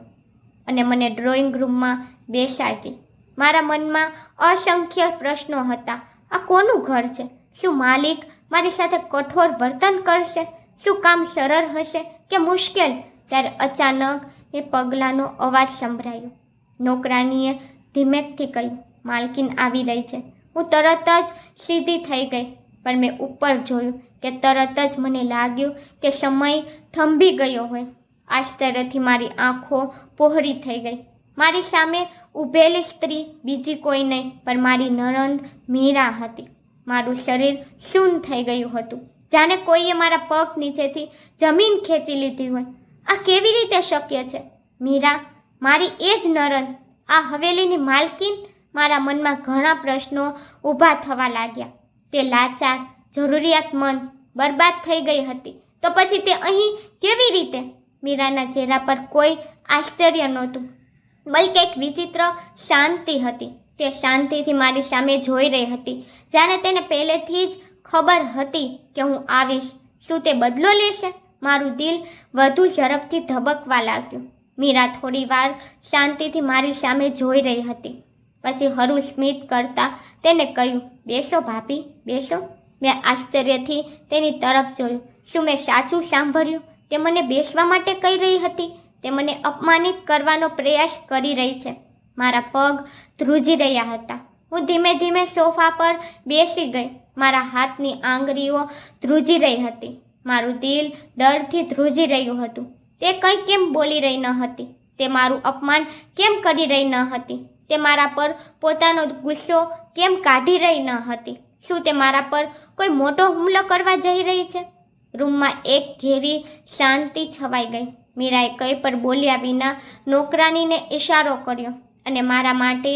અને મને ડ્રોઈંગ રૂમમાં બેસાડી. મારા મનમાં અસંખ્ય પ્રશ્નો હતા. આ કોનું ઘર છે? શું માલિક મારી સાથે કઠોર વર્તન કરશે? શું કામ સરળ હશે કે મુશ્કેલ? ત્યારે અચાનક એ પગલાંનો અવાજ સંભળાયો. નોકરાનીએ ધીમેકથી કહ્યું, માલકીન આવી રહી છે. હું તરત જ સીધી થઈ ગઈ, પણ મેં ઉપર જોયું કે તરત જ મને લાગ્યું કે સમય થંભી ગયો હોય. આશ્ચર્યથી મારી આંખો પહોળી થઈ ગઈ. મારી સામે ઊભેલી સ્ત્રી બીજી કોઈ નહીં પણ મારી નણંદ મીરા હતી. મારું શરીર શૂન્ય થઈ ગયું હતું, જાણે કોઈએ મારા પગ નીચેથી જમીન ખેંચી લીધી હોય. આ કેવી રીતે શક્ય છે? મીરા, મારી એ જ નણંદ, આ હવેલીની માલકીન? મારા મનમાં ઘણા પ્રશ્નો ઊભા થવા લાગ્યા. તે લાચાર, જરૂરિયાતમંદ, બરબાદ થઈ ગઈ હતી, તો પછી તે અહીં કેવી રીતે? મીરાના ચહેરા પર કોઈ આશ્ચર્ય નહોતું, બલ્કે એક વિચિત્ર શાંતિ હતી. તે શાંતિથી મારી સામે જોઈ રહી હતી, જાણે તેને પહેલેથી જ ખબર હતી કે હું આવીશ. શું તે બદલો લેશે? મારું દિલ વધુ ઝડપથી ધબકવા લાગ્યું. મીરા થોડી વાર શાંતિથી મારી સામે જોઈ રહી હતી. પછી હળવું સ્મિત કરતાં તેને કહ્યું, બેસો ભાભી, બેસો. મેં આશ્ચર્યથી તેની તરફ જોયું. શું મેં સાચું સાંભળ્યું? તે મને બેસવા માટે કહી રહી હતી. તે મને અપમાનિત કરવાનો પ્રયાસ કરી રહી છે. મારા પગ ધ્રુજી રહ્યા હતા. હું ધીમે ધીમે સોફા પર બેસી ગઈ. મારા હાથની આંગળીઓ ધ્રુજી રહી હતી. મારું દિલ ડરથી ધ્રુજી રહ્યું હતું. તે કંઈ કેમ બોલી રહી ન હતી. તે મારું અપમાન કેમ કરી રહી ન હતી. તે મારા પર પોતાનો ગુસ્સો કેમ કાઢી રહી ન હતી. શું તે મારા પર કોઈ મોટો હુમલો કરવા જઈ રહી છે? રૂમમાં એક ઘેરી શાંતિ છવાઈ ગઈ. મીરાએ કંઈ પણ બોલ્યા વિના નોકરાનીને ઇશારો કર્યો અને મારા માટે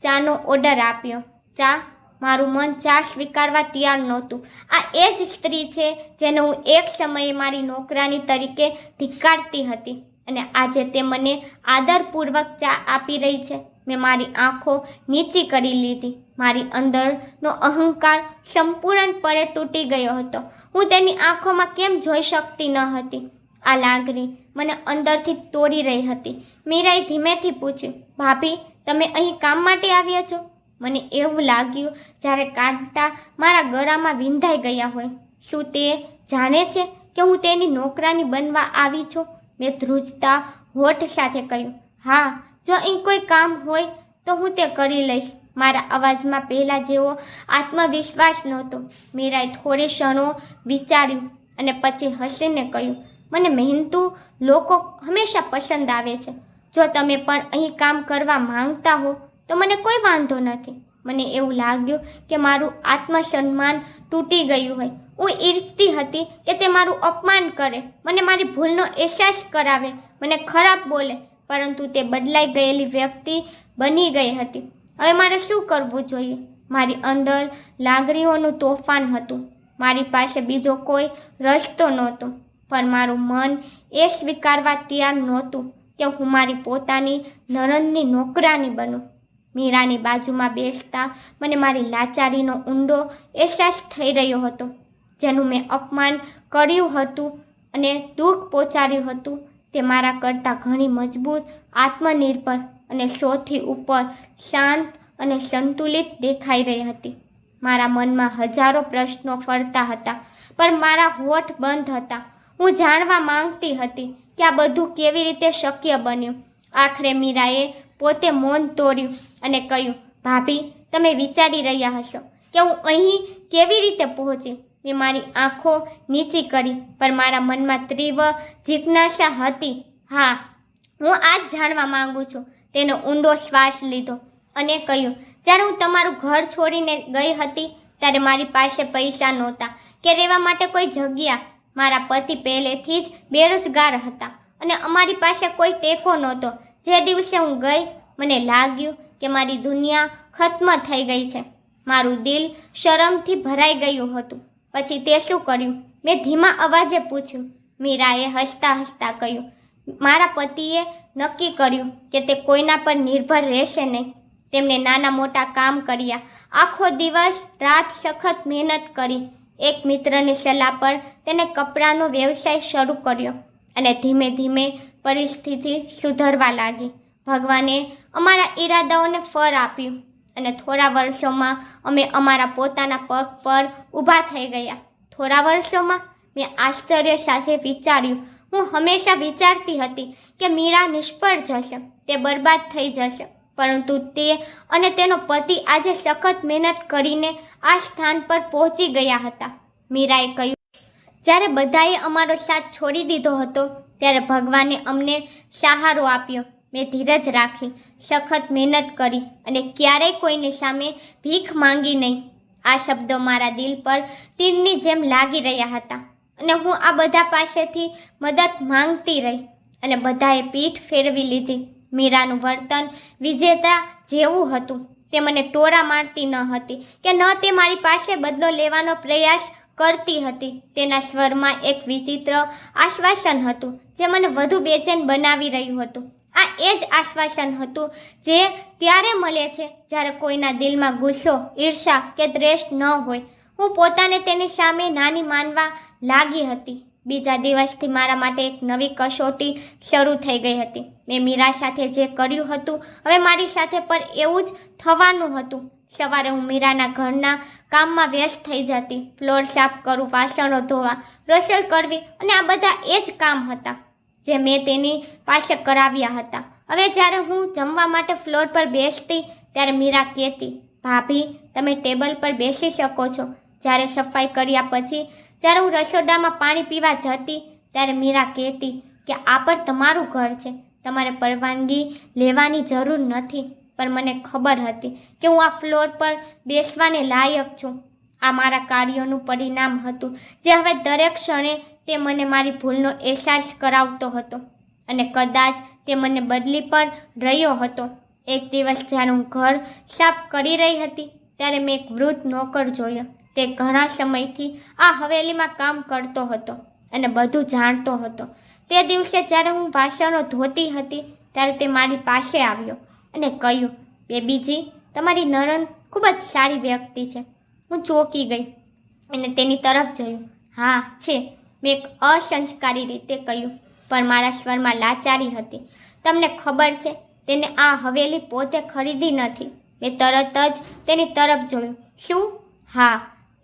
ચાનો ઓર્ડર આપ્યો. ચા? મારું મન ચા સ્વીકારવા તૈયાર નહોતું. આ એ જ સ્ત્રી છે જેને હું એક સમયે મારી નોકરાની તરીકે ધિક્કારતી હતી અને આજે તે મને આદરપૂર્વક ચા આપી રહી છે. મેં મારી આંખો નીચી કરી લીધી. મારી અંદરનો અહંકાર સંપૂર્ણપણે તૂટી ગયો હતો. હું તેની આંખોમાં કેમ જોઈ શકતી ન હતી? આ લાગણી મને અંદરથી તોડી રહી હતી. મીરાએ ધીમેથી પૂછ્યું, ભાભી, તમે અહીં કામ માટે આવ્યા છો? મને એવું લાગ્યું જ્યારે કાંટા મારા ગળામાં વિંધાઈ ગયા હોય. શું તે જાણે છે કે હું તેની નોકરાની બનવા આવી છું? મેં ધ્રુજતા હોઠ સાથે કહ્યું, હા, જો અહીં કોઈ કામ હોય તો હું તે કરી લઈશ. મારા અવાજમાં પહેલાં જેવો આત્મવિશ્વાસ નહોતો. મીરાએ થોડી ક્ષણો વિચાર્યું અને પછી હસીને કહ્યું, મને મહેનતુ લોકો હંમેશા પસંદ આવે છે. જો તમે પણ અહીં કામ કરવા માંગતા હો તો મને કોઈ વાંધો નથી. મને એવું લાગ્યું કે મારું આત્મસન્માન તૂટી ગયું હોય. હું ઈચ્છતી હતી કે તે મારું અપમાન કરે, મને મારી ભૂલનો અહેસાસ કરાવે, મને ખરાબ બોલે, પરંતુ તે બદલાઈ ગયેલી વ્યક્તિ બની ગઈ હતી. હવે મારે શું કરવું જોઈએ? મારી અંદર લાગણીઓનું તોફાન હતું. મારી પાસે બીજો કોઈ રસ્તો નહોતો. પણ મારું મન એ સ્વીકારવા તૈયાર નહોતું કે હું મારી પોતાની નણંદની નોકરાની બનું. મીરાની બાજુમાં બેસતા મને મારી લાચારીનો ઊંડો અહેસાસ થઈ રહ્યો હતો. જેનું મેં અપમાન કર્યું હતું અને દુઃખ પહોંચાડ્યું હતું તે મારા કરતાં ઘણી મજબૂત, આત્મનિર્ભર અને સૌથી ઉપર શાંત અને સંતુલિત દેખાઈ રહી હતી. મારા મનમાં હજારો પ્રશ્નો ફરતા હતા, પણ મારા હોઠ બંધ હતા. હું જાણવા માંગતી હતી કે આ બધું કેવી રીતે શક્ય બન્યું. આખરે મીરાએ પોતે મૌન તોડ્યું અને કહ્યું, ભાભી, તમે વિચારી રહ્યા હશો કે હું અહીં કેવી રીતે પહોંચી. મેં મારી આંખો નીચી કરી, પણ મારા મનમાં તીવ્ર જિજ્ઞાસા હતી. હા, હું આ જ જાણવા માંગુ છું. તેનો ઊંડો શ્વાસ લીધો અને કહ્યું, જ્યારે હું તમારું ઘર છોડીને ગઈ હતી ત્યારે મારી પાસે પૈસા નહોતા કે રહેવા માટે કોઈ જગ્યા. મારા પતિ પહેલેથી જ બેરોજગાર હતા અને અમારી પાસે કોઈ ટેકો નહોતો. જે દિવસે હું ગઈ મને લાગ્યું કે મારી દુનિયા ખત્મ થઈ ગઈ છે. મારું દિલ શરમથી ભરાઈ ગયું હતું. પછી તે શું કર્યું? મેં ધીમા અવાજે પૂછ્યું. મીરાએ હસતા હસતા કહ્યું, મારા પતિએ નક્કી કર્યું કે તે કોઈના પર નિર્ભર રહેશે નહીં. તેમણે નાના મોટા કામ કર્યા, આખો દિવસ રાત સખત મહેનત કરી. એક મિત્રની સલાહ પર તેને કપડાનો વ્યવસાય શરૂ કર્યો અને ધીમે ધીમે પરિસ્થિતિ સુધરવા લાગી. ભગવાને અમારા ઈરાદાઓને ફળ આપ્યું અને થોડા વર્ષોમાં અમે અમારા પોતાના પગ પર ઊભા થઈ ગયા. થોડા વર્ષોમાં? મેં આશ્ચર્ય સાથે વિચાર્યું. હું હંમેશા વિચારતી હતી કે મીરા નિષ્ફળ જશે, તે બરબાદ થઈ જશે, પરંતુ તે અને તેનો પતિ આજે સખત મહેનત કરીને આ સ્થાન પર પહોંચી ગયા હતા. મીરાએ કહ્યું, જ્યારે બધાએ અમારો સાથ છોડી દીધો હતો ત્યારે ભગવાને અમને સહારો આપ્યો. મેં ધીરજ રાખી, સખત મહેનત કરી અને ક્યારેય કોઈની સામે ભીખ માંગી નહીં. આ શબ્દો મારા દિલ પર તીરની જેમ લાગી રહ્યા હતા અને હું આ બધા પાસેથી મદદ માંગતી રહી અને બધાએ પીઠ ફેરવી લીધી. મીરાનું વર્તન વિજેતા જેવું હતું. તે મને ટોરા મારતી ન હતી કે ન તે મારી પાસે બદલો લેવાનો પ્રયાસ કરતી હતી. તેના સ્વરમાં એક વિચિત્ર આશ્વાસન હતું જે મને વધુ બેચેન બનાવી રહ્યું હતું. આ એ જ આશ્વાસન હતું જે ત્યારે મળે છે જ્યારે કોઈના દિલમાં ગુસ્સો, ઈર્ષા કે દ્વેષ ન હોય. હું પોતાને તેની સામે નાની માનવા લાગી હતી. બીજા દિવસથી મારા માટે એક નવી કસોટી શરૂ થઈ ગઈ હતી. મેં મીરા સાથે જે કર્યું હતું હવે મારી સાથે પણ એવું જ થવાનું હતું. સવારે હું મીરાના ઘરના કામમાં વ્યસ્ત થઈ જતી. ફ્લોર સાફ કરવું, વાસણો ધોવા, રસોઈ કરવી અને આ બધા એ જ કામ હતા જે મેં તેની પાસે કરાવ્યા હતા. હવે જ્યારે હું જમવા માટે ફ્લોર પર બેસતી ત્યારે મીરા કહેતી, ભાભી, તમે ટેબલ પર બેસી શકો છો. જ્યારે સફાઈ કર્યા પછી જ્યારે હું રસોડામાં પાણી પીવા જતી ત્યારે મીરા કહેતી કે આ પર તમારું ઘર છે, તમારે પરવાનગી લેવાની જરૂર નથી. પણ મને ખબર હતી કે હું આ ફ્લોર પર બેસવાને લાયક છું. આ મારા કાર્યોનું પરિણામ હતું, જે હવે દરેક ક્ષણે તે મને મારી ભૂલનો અહેસાસ કરાવતો હતો અને કદાચ તે મને બદલી પણ રહ્યો હતો. એક દિવસ જ્યારે હું ઘર સાફ કરી રહી હતી ત્યારે મેં એક વૃદ્ધ નોકર જોયો. તે ઘણા સમયથી આ હવેલીમાં કામ કરતો હતો અને બધું જાણતો હતો. તે દિવસે જ્યારે હું વાસણો ધોતી હતી ત્યારે તે મારી પાસે આવ્યો અને કહ્યું, બેબીજી, તમારી નણંદ ખૂબ જ સારી વ્યક્તિ છે. હું ચોંકી ગઈ અને તેની તરફ જોયું. હા છે, મેં એક અસંસ્કારી રીતે કહ્યું, પણ મારા સ્વરમાં લાચારી હતી. તમને ખબર છે, તેને આ હવેલી પોતે ખરીદી નથી. મેં તરત જ તેની તરફ જોયું. શું? હા,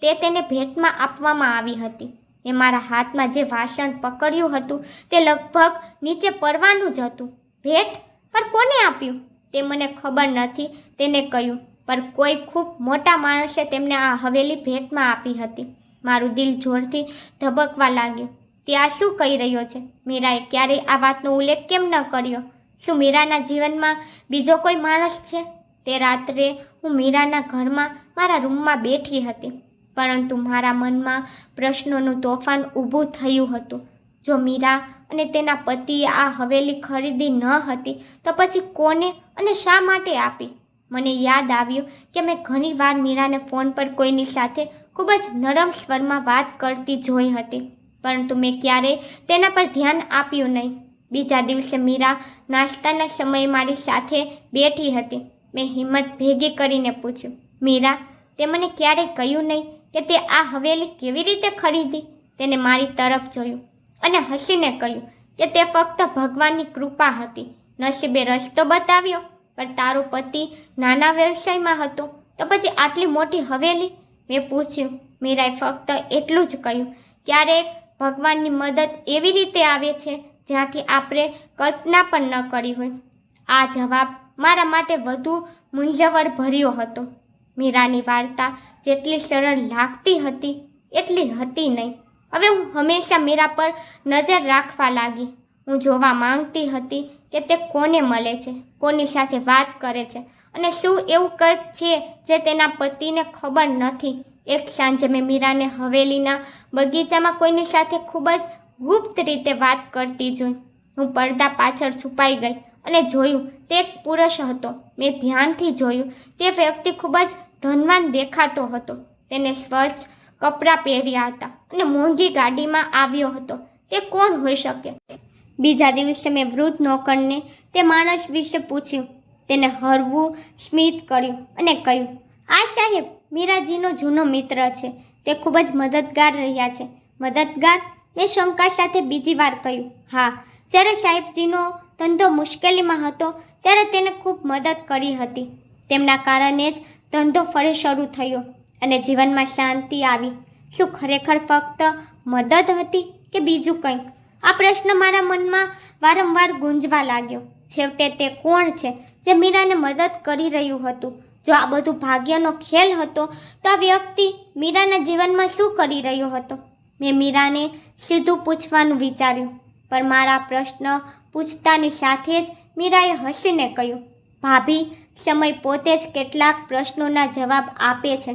તે તેને ભેટમાં આપવામાં આવી હતી. મેં મારા હાથમાં જે વાસણ પકડ્યું હતું તે લગભગ નીચે પડવાનું જ હતું. ભેટ? પર કોને આપ્યું? તે મને ખબર નથી, તેને કહ્યું, પર કોઈ ખૂબ મોટા માણસે તેમને આ હવેલી ભેટમાં આપી હતી. મારું દિલ જોરથી ધબકવા લાગ્યું. તે આ શું કહી રહ્યો છે? મીરાએ ક્યારેય આ વાતનો ઉલ્લેખ કેમ ન કર્યો? શું મીરાના જીવનમાં બીજો કોઈ માણસ છે? તે રાત્રે હું મીરાના ઘરમાં મારા રૂમમાં બેઠી હતી, પરંતુ મારા મનમાં પ્રશ્નોનું તોફાન ઊભું થયું હતું. જો મીરા અને તેના પતિએ આ હવેલી ખરીદી ન હતી તો પછી કોને અને શા માટે આપી? મને યાદ આવ્યું કે મેં ઘણીવાર મીરાને ફોન પર કોઈની સાથે ખૂબ જ નરમ સ્વરમાં વાત કરતી જોઈ હતી, પરંતુ મેં ક્યારેય તેના પર ધ્યાન આપ્યું નહીં. બીજા દિવસે મીરા નાસ્તાના સમયે મારી સાથે બેઠી હતી. મેં હિંમત ભેગી કરીને પૂછ્યું, મીરા, તે મને ક્યારેય કહ્યું નહીં કે તે આ હવેલી કેવી રીતે ખરીદી? તેને મારી તરફ જોયું અને હસીને કહ્યું કે તે ફક્ત ભગવાનની કૃપા હતી. નસીબે રસ્તો બતાવ્યો. પણ તારો પતિ નાના વ્યવસાયમાં હતો, તો પછી આટલી મોટી હવેલી? મેં પૂછ્યું. મીરાએ ફક્ત એટલું જ કહ્યું, ક્યારેક ભગવાનની મદદ એવી રીતે આવે છે જ્યાંથી આપણે કલ્પના પણ ન કરી હોય. આ જવાબ મારા માટે વધુ મૂંઝવણ ભર્યો હતો. મીરાની વાર્તા જેટલી સરળ લાગતી હતી એટલી હતી નહીં. હવે હું હંમેશા મીરા પર નજર રાખવા લાગી. હું જોવા માંગતી હતી કે તે કોને મળે છે, કોની સાથે વાત કરે છે અને શું એવું કંઈક છે જે તેના પતિને ખબર નથી. એક સાંજે મેં મીરાને હવેલીના બગીચામાં કોઈની સાથે ખૂબ જ ગુપ્ત રીતે વાત કરતી જોઈ. હું પડદા પાછળ છુપાઈ ગઈ અને જોયું તે એક પુરુષ હતો. મેં ધ્યાનથી જોયું. તે વ્યક્તિ ખૂબ જ ધનવાન દેખાતો હતો. તેને સ્વચ્છ કપડાં પહેર્યા હતા અને મોંઘી ગાડીમાં આવ્યો હતો. તે કોણ હોઈ શકે? બીજા દિવસે મેં વૃદ્ધ નોકરને તે માણસ વિશે પૂછ્યું. તેને હળવું સ્મિત કર્યું અને કહ્યું, આ સાહેબ મીરાજીનો જૂનો મિત્ર છે. તે ખૂબ જ મદદગાર રહ્યા છે. મદદગાર? મેં શંકા સાથે બીજી વાર કહ્યું. હા, જ્યારે સાહેબજીનો ધંધો મુશ્કેલીમાં હતો ત્યારે તેને ખૂબ મદદ કરી હતી. તેમના કારણે જ ધંધો ફરી શરૂ થયો અને જીવનમાં શાંતિ આવી. શું ખરેખર ફક્ત મદદ હતી કે બીજું કંઈક? આ પ્રશ્ન મારા મનમાં વારંવાર ગુંજવા લાગ્યો. છેવટે તે કોણ છે જે મીરાને મદદ કરી રહ્યું હતું? જો આ બધું ભાગ્યનો ખેલ હતો તો આ વ્યક્તિ મીરાના જીવનમાં શું કરી રહ્યો હતો? મેં મીરાને સીધું પૂછવાનું વિચાર્યું, પણ મારા પ્રશ્ન પૂછતાની સાથે જ મીરાએ હસીને કહ્યું, ભાભી, સમય પોતે જ કેટલાક પ્રશ્નોના જવાબ આપે છે.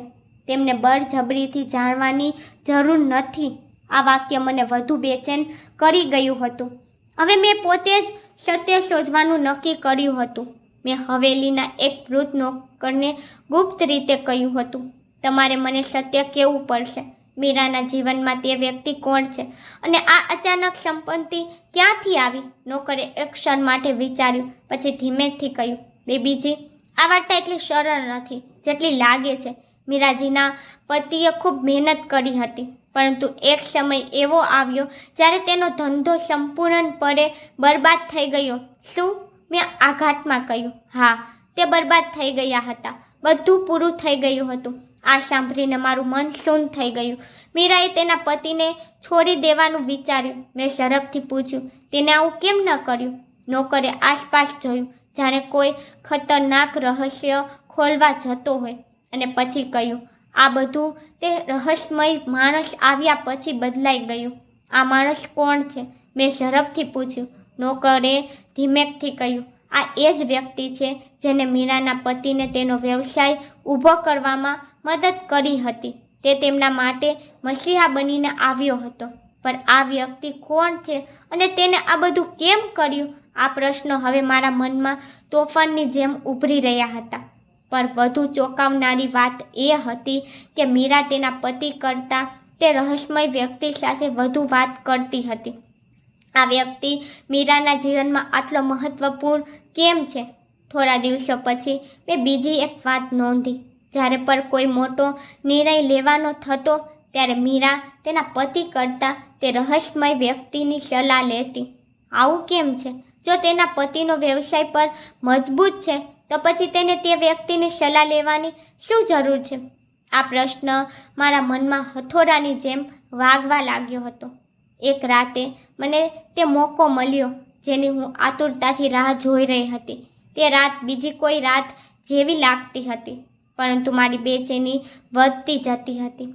તેમને બળજબરીથી જાણવાની જરૂર નથી. આ વાક્ય મને વધુ બેચેન કરી ગયું હતું. હવે મેં પોતે જ સત્ય શોધવાનું નક્કી કર્યું હતું. મેં હવેલીના એક વૃદ્ધ નોકરને ગુપ્ત રીતે કહ્યું હતું, તમારે મને સત્ય કહેવું પડશે. મીરાના જીવનમાં તે વ્યક્તિ કોણ છે અને આ અચાનક સંપત્તિ ક્યાંથી આવી? નોકરે એક ક્ષણ માટે વિચાર્યું, પછી ધીમેથી કહ્યું, બેબીજી, આ વાર્તા એટલી સરળ નથી જેટલી લાગે છે. મીરાજીના પતિએ ખૂબ મહેનત કરી હતી, પરંતુ એક સમય એવો આવ્યો જ્યારે તેનો ધંધો સંપૂર્ણપણે બરબાદ થઈ ગયો. શું? મેં આઘાતમાં કહ્યું. હા, તે બરબાદ થઈ ગયા હતા. બધું પૂરું થઈ ગયું હતું. આ સાંભળીને મારું મન શૂન્ય થઈ ગયું. મીરાએ તેના પતિને છોડી દેવાનું વિચાર્યું. મેં ઝડપથી પૂછ્યું, તેને આવું કેમ ન કર્યું? નોકરે આસપાસ જોયું, જાણે કોઈ ખતરનાક રહસ્ય ખોલવા જતો હોય. અને પછી કહ્યું, આ બધું તે રહસ્યમય માણસ આવ્યા પછી બદલાઈ ગયું. આ માણસ કોણ છે? મેં ઝડપથી પૂછ્યું. નોકરે ધીમેકથી કહ્યું, આ એ જ વ્યક્તિ છે જેને મીરાના પતિને તેનો વ્યવસાય ઊભો કરવામાં મદદ કરી હતી. તે તેમના માટે મસીહા બનીને આવ્યો હતો. પણ આ વ્યક્તિ કોણ છે અને તેને આ બધું કેમ કર્યું? આ પ્રશ્નો હવે મારા મનમાં તોફાનની જેમ ઉભરી રહ્યા હતા. પણ વધુ ચોંકાવનારી વાત એ હતી કે મીરા તેના પતિ કરતાં તે રહસ્યમય વ્યક્તિ સાથે વધુ વાત કરતી હતી. આ વ્યક્તિ મીરાના જીવનમાં આટલો મહત્વપૂર્ણ કેમ છે? થોડા દિવસો પછી મેં બીજી એક વાત નોંધી. જ્યારે પર કોઈ મોટો નિર્ણય લેવાનો થતો ત્યારે મીરા તેના પતિ કરતાં તે રહસ્યમય વ્યક્તિની સલાહ લેતી. આવું કેમ છે? જો તેના પતિનો વ્યવસાય પર મજબૂત છે તો પછી તેને તે વ્યક્તિની સલાહ લેવાની શું જરૂર છે? આ પ્રશ્ન મારા મનમાં હથોડાની જેમ વાગવા લાગ્યો હતો. એક રાતે મને તે મોકો મળ્યો જેની હું આતુરતાથી રાહ જોઈ રહી હતી. તે રાત બીજી કોઈ રાત જેવી લાગતી હતી, પરંતુ મારી બેચેની વધતી જતી હતી.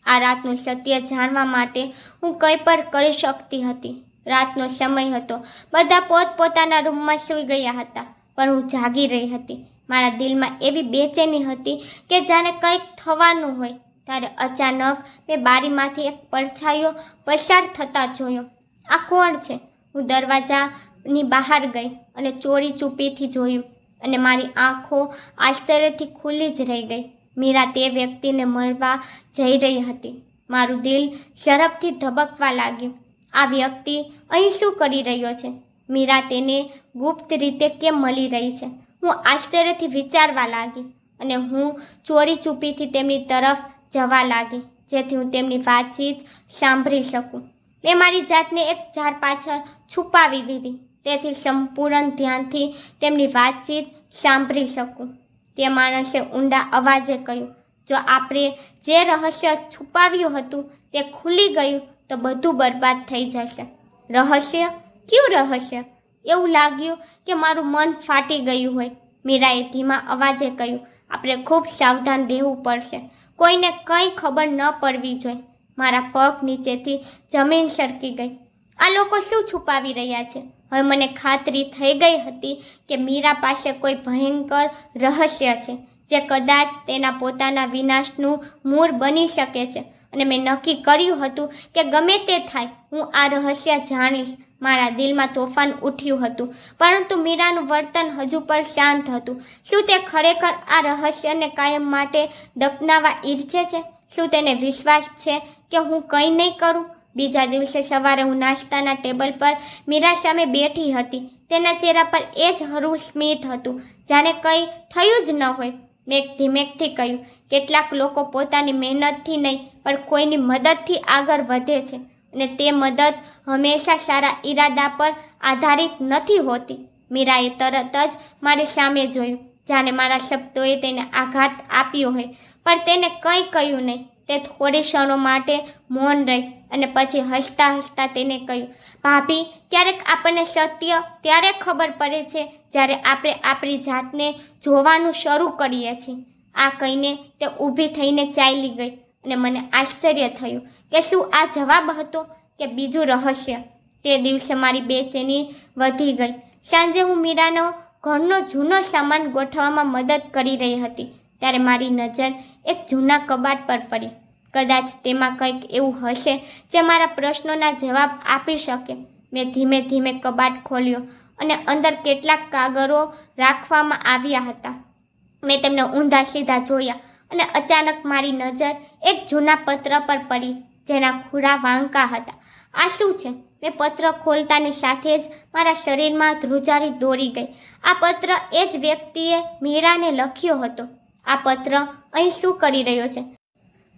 આ રાતનું સત્ય જાણવા માટે હું કંઈ પણ કરી શકતી હતી. રાતનો સમય હતો. બધા પોતપોતાના રૂમમાં સૂઈ ગયા હતા, પણ હું જાગી રહી હતી. મારા દિલમાં એવી બેચેની હતી કે જાણે કંઈક થવાનું હોય. ત્યારે અચાનક મેં બારીમાંથી એક પડછાયો પસાર થતા જોયો. આ કોણ છે? હું દરવાજાની બહાર ગઈ અને ચોરી ચૂપીથી જોયું, અને મારી આંખો આશ્ચર્યથી ખુલ્લી જ રહી ગઈ. મીરા તે વ્યક્તિને મળવા જઈ રહી હતી. મારું દિલ ઝડપથી ધબકવા લાગ્યું. આ વ્યક્તિ અહીં શું કરી રહ્યો છે? મીરા તેને ગુપ્ત રીતે કેમ મળી રહી છે? હું આશ્ચર્યથી વિચારવા લાગી અને હું ચોરી ચૂપીથી તેમની તરફ જવા લાગી, જેથી હું તેમની વાતચીત સાંભળી શકું. મેં મારી જાતને એક ઝાડ પાછળ છુપાવી દીધી, તેથી સંપૂર્ણ ધ્યાનથી તેમની વાતચીત સાંભળી શકું. તે માણસે ઊંડા અવાજે કહ્યું, જો આપણે જે રહસ્ય છુપાવ્યું હતું તે ખુલી ગયું તો બધું બરબાદ થઈ જશે. રહસ્ય? કયું રહસ્ય? એવું લાગ્યું કે મારું મન ફાટી ગયું હોય. મીરાએ ધીમા અવાજે કહ્યું, આપણે ખૂબ સાવધાન રહેવું પડશે. કોઈને કંઈ ખબર ન પડવી જોઈએ. મારા પગ નીચેથી જમીન સરકી ગઈ. આ લોકો શું છુપાવી રહ્યા છે? હવે મને ખાતરી થઈ ગઈ હતી કે મીરા પાસે કોઈ ભયંકર રહસ્ય છે જે કદાચ તેના પોતાના વિનાશનું મૂળ બની શકે છે. અને મેં નક્કી કર્યું હતું કે ગમે તે થાય, હું આ રહસ્ય જાણીશ. મારા દિલમાં તોફાન ઉઠ્યું હતું, પરંતુ મીરાનું વર્તન હજુ પણ શાંત હતું. શું તે ખરેખર આ રહસ્યને કાયમ માટે દફનાવવા ઈચ્છે છે? શું તેને વિશ્વાસ છે કે હું કંઈ નહીં કરું? બીજા દિવસે સવારે હું નાસ્તાના ટેબલ પર મીરા સામે બેઠી હતી. તેના ચહેરા પર એ જ હળવું સ્મિત હતું, જાણે કંઈ થયું જ ન હોય. મેં ધીમેકથી કહ્યું, કેટલાક લોકો પોતાની મહેનતથી નહીં પણ કોઈની મદદથી આગળ વધે છે, અને તે મદદ હંમેશા સારા ઈરાદા પર આધારિત નથી હોતી. મીરાએ તરત જ મારી સામે જોયું, જાણે મારા શબ્દોએ તેને આઘાત આપ્યો હોય, પણ તેને કંઈ કહ્યું નહીં. તે થોડી ક્ષણો માટે મૌન રહી અને પછી હસતા હસતા તેને કહ્યું, ભાભી, ક્યારેક આપણને સત્ય ત્યારે ખબર પડે છે જ્યારે આપણે આપણી જાતને જોવાનું શરૂ કરીએ છીએ. આ કહીને તે ઊભી થઈને ચાલી ગઈ અને મને આશ્ચર્ય થયું કે શું આ જવાબ હતો કે બીજું રહસ્ય? તે દિવસે મારી બેચેની વધી ગઈ. સાંજે હું મીરાનો ઘરનો જૂનો સામાન ગોઠવવામાં મદદ કરી રહી હતી ત્યારે મારી નજર એક જૂના કબાટ પર પડી. કદાચ તેમાં કંઈક એવું હશે જે મારા પ્રશ્નોના જવાબ આપી શકે. મેં ધીમે ધીમે કબાટ ખોલ્યો અને અંદર કેટલાક કાગળો રાખવામાં આવ્યા હતા. મેં તેમને ઊંધા સીધા જોયા અને અચાનક મારી નજર એક જૂના પત્ર પર પડી જેના ખૂણા વાંકા હતા. આ શું છે? મેં પત્ર ખોલતાની સાથે જ મારા શરીરમાં ધ્રુજારી દોડી ગઈ. આ પત્ર એ જ વ્યક્તિએ મીરાને લખ્યો હતો. આ પત્ર અહીં શું કરી રહ્યો છે?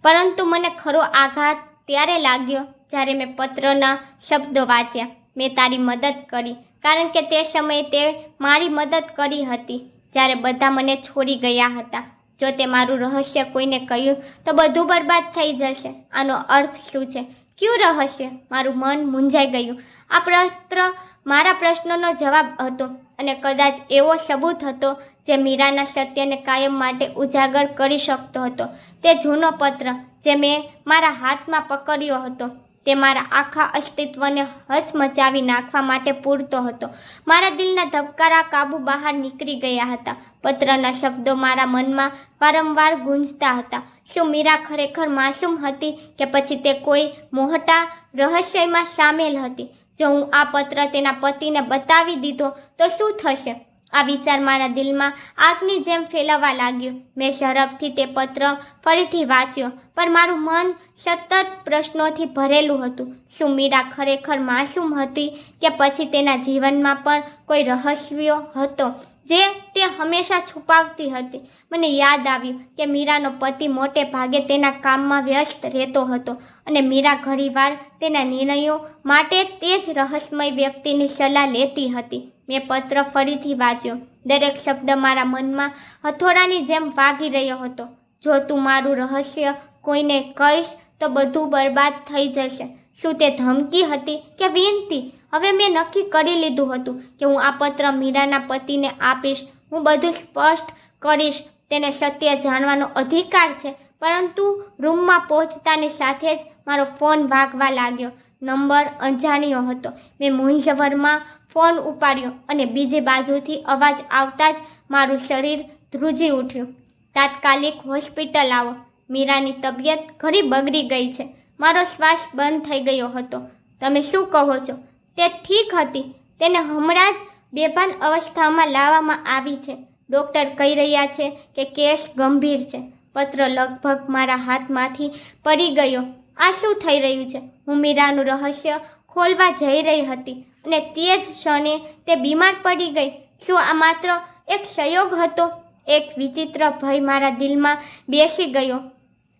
પરંતુ મને ખરો આઘાત ત્યારે લાગ્યો જ્યારે મેં પત્રના શબ્દો વાંચ્યા. મેં તારી મદદ કરી કારણ કે તે સમયે તે મારી મદદ કરી હતી જ્યારે બધા મને છોડી ગયા હતા. જો તે મારું રહસ્ય કોઈને કહ્યું તો બધું બરબાદ થઈ જશે. આનો અર્થ શું છે? કયું રહસ્ય? મારું મન મૂંઝાઈ ગયું. આ પત્ર મારા પ્રશ્નોનો જવાબ હતો અને કદાચ એવો સબૂત હતો જે મીરાના સત્યને કાયમ માટે ઉજાગર કરી શકતો હતો. તે જૂનો પત્ર જે મેં મારા હાથમાં પકડ્યો હતો તે મારા આખા અસ્તિત્વને હચમચાવી નાખવા માટે પૂરતો હતો. મારા દિલના ધબકારા કાબુ બહાર નીકળી ગયા હતા. પત્રના શબ્દો મારા મનમાં વારંવાર ગૂંજતા હતા. શું મીરા ખરેખર માસૂમ હતી કે પછી તે કોઈ મોટા રહસ્યમાં સામેલ હતી? જો હું આ પત્ર તેના પતિને બતાવી દીધો તો શું થશે? આ વિચાર મારા દિલમાં આગની જેમ ફેલાવા લાગ્યો. મેં ઝડપથી તે પત્ર ફરીથી વાંચ્યો, પણ મારું મન સતત પ્રશ્નોથી ભરેલું હતું. શું મીરા ખરેખર માસૂમ હતી કે પછી તેના જીવનમાં પણ કોઈ રહસ્ય હતો જે તે હંમેશા છુપાવતી હતી? મને યાદ આવ્યું કે મીરાનો પતિ મોટે ભાગે તેના કામમાં વ્યસ્ત રહેતો હતો અને મીરા ઘણીવાર તેના નિર્ણયો માટે તે જ રહસ્યમય વ્યક્તિની સલાહ લેતી હતી. મેં પત્ર ફરીથી વાંચ્યો. દરેક શબ્દ મારા મનમાં હથોડાની જેમ વાગી રહ્યો હતો. જો તું મારું રહસ્ય કોઈને કહીશ તો બધું બરબાદ થઈ જશે. શું તે ધમકી હતી કે વિનંતી? હવે મેં નક્કી કરી લીધું હતું કે હું આ પત્ર મીરાના પતિને આપીશ. હું બધું સ્પષ્ટ કરીશ. તેને સત્ય જાણવાનો અધિકાર છે. પરંતુ રૂમમાં પહોંચતાની સાથે જ મારો ફોન વાગવા લાગ્યો. નંબર અજાણ્યો હતો. મેં મૂંઝવણમાં ફોન ઉપાડ્યો અને બીજી બાજુથી અવાજ આવતા જ મારું શરીર ધ્રુજી ઉઠ્યું. તાત્કાલિક હોસ્પિટલ આવો. મીરાની તબિયત ઘણી બગડી ગઈ છે. મારો શ્વાસ બંધ થઈ ગયો હતો. તમે શું કહો છો? તે ઠીક હતી. તેને હમણાં જ બેભાન અવસ્થામાં લાવવામાં આવી છે. ડૉક્ટર કહી રહ્યા છે કે કેસ ગંભીર છે. પત્ર લગભગ મારા હાથમાંથી પડી ગયો. આ શું થઈ રહ્યું છે? હું મીરાનું રહસ્ય ખોલવા જઈ રહી હતી અને તે જ ક્ષણે તે બીમાર પડી ગઈ. શું આ માત્ર એક સંયોગ હતો? એક વિચિત્ર ભય મારા દિલમાં બેસી ગયો.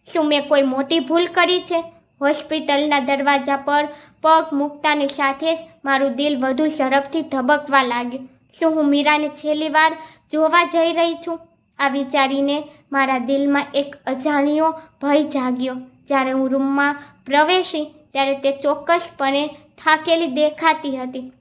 શું મેં કોઈ મોટી ભૂલ કરી છે? હોસ્પિટલના દરવાજા પર પગ મૂકતાની સાથે જ મારું દિલ વધુ ઝડપથી ધબકવા લાગ્યું. શું હું મીરાને છેલ્લી વાર જોવા જઈ રહી છું? આ વિચારીને મારા દિલમાં એક અજાણ્યો ભય જાગ્યો. જ્યારે હું રૂમમાં પ્રવેશી ત્યારે તે ચોક્કસપણે થાકેલી દેખાતી હતી,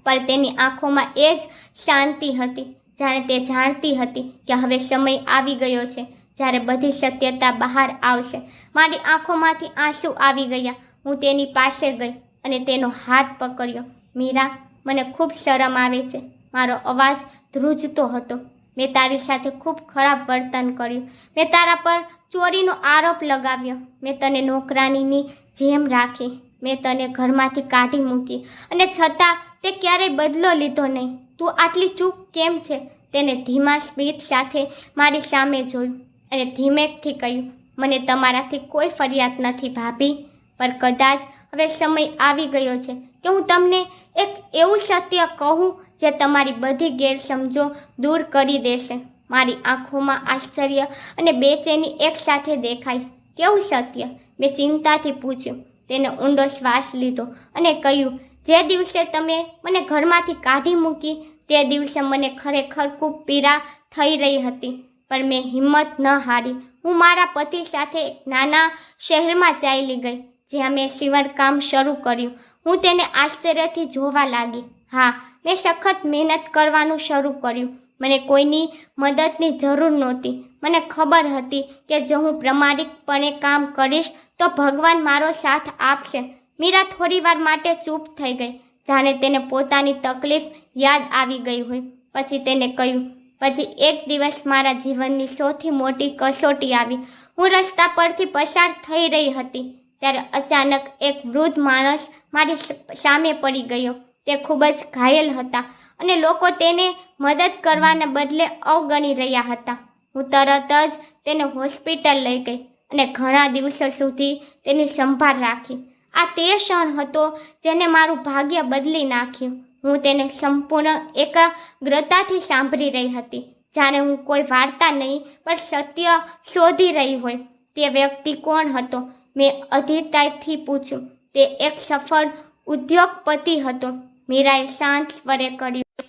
પણ તેની આંખોમાં એ જ શાંતિ હતી, જાણે તે જાણતી હતી કે હવે સમય આવી ગયો છે જ્યારે બધી સત્યતા બહાર આવશે. મારી આંખોમાંથી આંસુ આવી ગયા. હું તેની પાસે ગઈ અને તેનો હાથ પકડ્યો. મીરા, મને ખૂબ શરમ આવે છે. મારો અવાજ ધ્રુજતો હતો. મેં તારી સાથે ખૂબ ખરાબ વર્તન કર્યું. મેં તારા પર ચોરીનો આરોપ લગાવ્યો. મેં તને નોકરાનીની જેમ રાખી. મેં તને ઘરમાંથી કાઢી મૂકી અને છતાં તે ક્યારેય બદલો લીધો નહીં. તું આટલી ચૂપ કેમ છે? તેને ધીમા સ્મિત સાથે મારી સામે જોયું અને ધીમેકથી કહ્યું, મને તમારાથી કોઈ ફરિયાદ નથી ભાભી, પણ કદાચ હવે સમય આવી ગયો છે કે હું તમને એક એવું સત્ય કહું જે તમારી બધી ગેરસમજો દૂર કરી દેશે. મારી આંખોમાં આશ્ચર્ય અને બેચેની એકસાથે દેખાઈ. કેવું સત્ય? મેં ચિંતાથી પૂછ્યું. તેને ઊંડો શ્વાસ લીધો અને કહ્યું, જે દિવસે તમે મને ઘરમાંથી કાઢી મૂકી તે દિવસે મને ખરેખર ખૂબ પીડા થઈ રહી હતી, પણ મેં હિંમત ન હારી. હું મારા પતિ સાથે એક નાના શહેરમાં ચાલી ગઈ જ્યાં મેં સીવણકામ શરૂ કર્યું. હું તેને આશ્ચર્યથી જોવા લાગી. હા, મેં સખત મહેનત કરવાનું શરૂ કર્યું. મને કોઈની મદદની જરૂર નહોતી. મને ખબર હતી કે જો હું પ્રામાણિકપણે કામ કરીશ તો ભગવાન મારો સાથ આપશે. મીરા થોડીવાર માટે ચૂપ થઈ ગઈ, જાણે તેને પોતાની તકલીફ યાદ આવી ગઈ હોય. પછી તેને કહ્યું, પછી એક દિવસ મારા જીવનની સૌથી મોટી કસોટી આવી. હું રસ્તા પરથી પસાર થઈ રહી હતી ત્યારે અચાનક એક વૃદ્ધ માણસ મારી સામે પડી ગયો. તે ખૂબ જ ઘાયલ હતા અને લોકો તેને મદદ કરવાને બદલે અવગણી રહ્યા હતા. હું તરત જ તેને હોસ્પિટલ લઈ ગઈ અને ઘણા દિવસો સુધી તેની સંભાળ રાખી. આ તે ક્ષણ હતો જેને મારું ભાગ્ય બદલી નાખ્યું. હું તેને સંપૂર્ણ એકાગ્રતાથી સાંભળી રહી હતી, જાણે હું કોઈ વાર્તા નહીં પણ સત્ય શોધી રહી હોય. તે વ્યક્તિ કોણ હતો? મેં અધિતાથી પૂછ્યું. તે એક સફળ ઉદ્યોગપતિ હતો, મીરાએ શાંત સ્વરે કર્યું.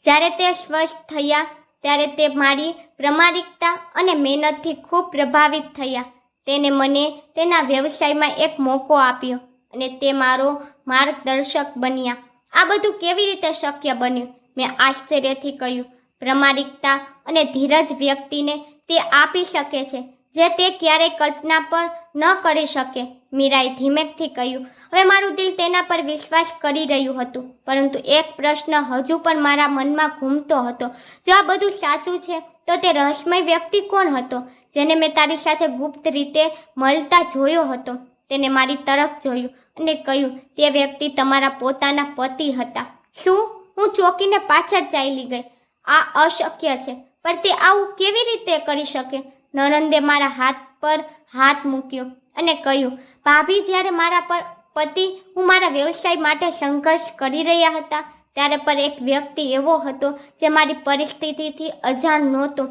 જ્યારે તે સ્વસ્થ થયા ત્યારે તે મારી પ્રામાણિકતા અને મહેનતથી ખૂબ પ્રભાવિત થયા. તેને મને તેના વ્યવસાયમાં એક મોકો આપ્યો અને તે મારો માર્ગદર્શક બન્યા. આ બધું કેવી રીતે શક્ય બન્યું? મેં આશ્ચર્યથી કહ્યું. પ્રમાણિકતા અને ધીરજ વ્યક્તિને તે આપી શકે છે જે તે ક્યારેય કલ્પના પણ ન કરી શકે. મીરાએ ધીમેકથી કહ્યું. હવે મારું દિલ તેના પર વિશ્વાસ કરી રહ્યું હતું, પરંતુ એક પ્રશ્ન હજુ પણ મારા મનમાં ઘૂમતો હતો. જો આ બધું સાચું છે તો તે રહસ્યમય વ્યક્તિ કોણ હતો જેને મેં તારી સાથે ગુપ્ત રીતે મળતા જોયો હતો? તેને મારી તરફ જોયું અને કહ્યું, તે વ્યક્તિ તમારા પોતાના પતિ હતા. શું? હું ચોંકીને પાછળ ચાલી ગઈ. આ અશક્ય છે, પણ તે આવું કેવી રીતે કરી શકે? નણંદે મારા હાથ પર હાથ મૂક્યો અને કહ્યું, ભાભી, જ્યારે મારા પતિ હું મારા વ્યવસાય માટે સંઘર્ષ કરી રહ્યા હતા ત્યારે પર એક વ્યક્તિ એવો હતો જે મારી પરિસ્થિતિથી અજાણ નહોતો.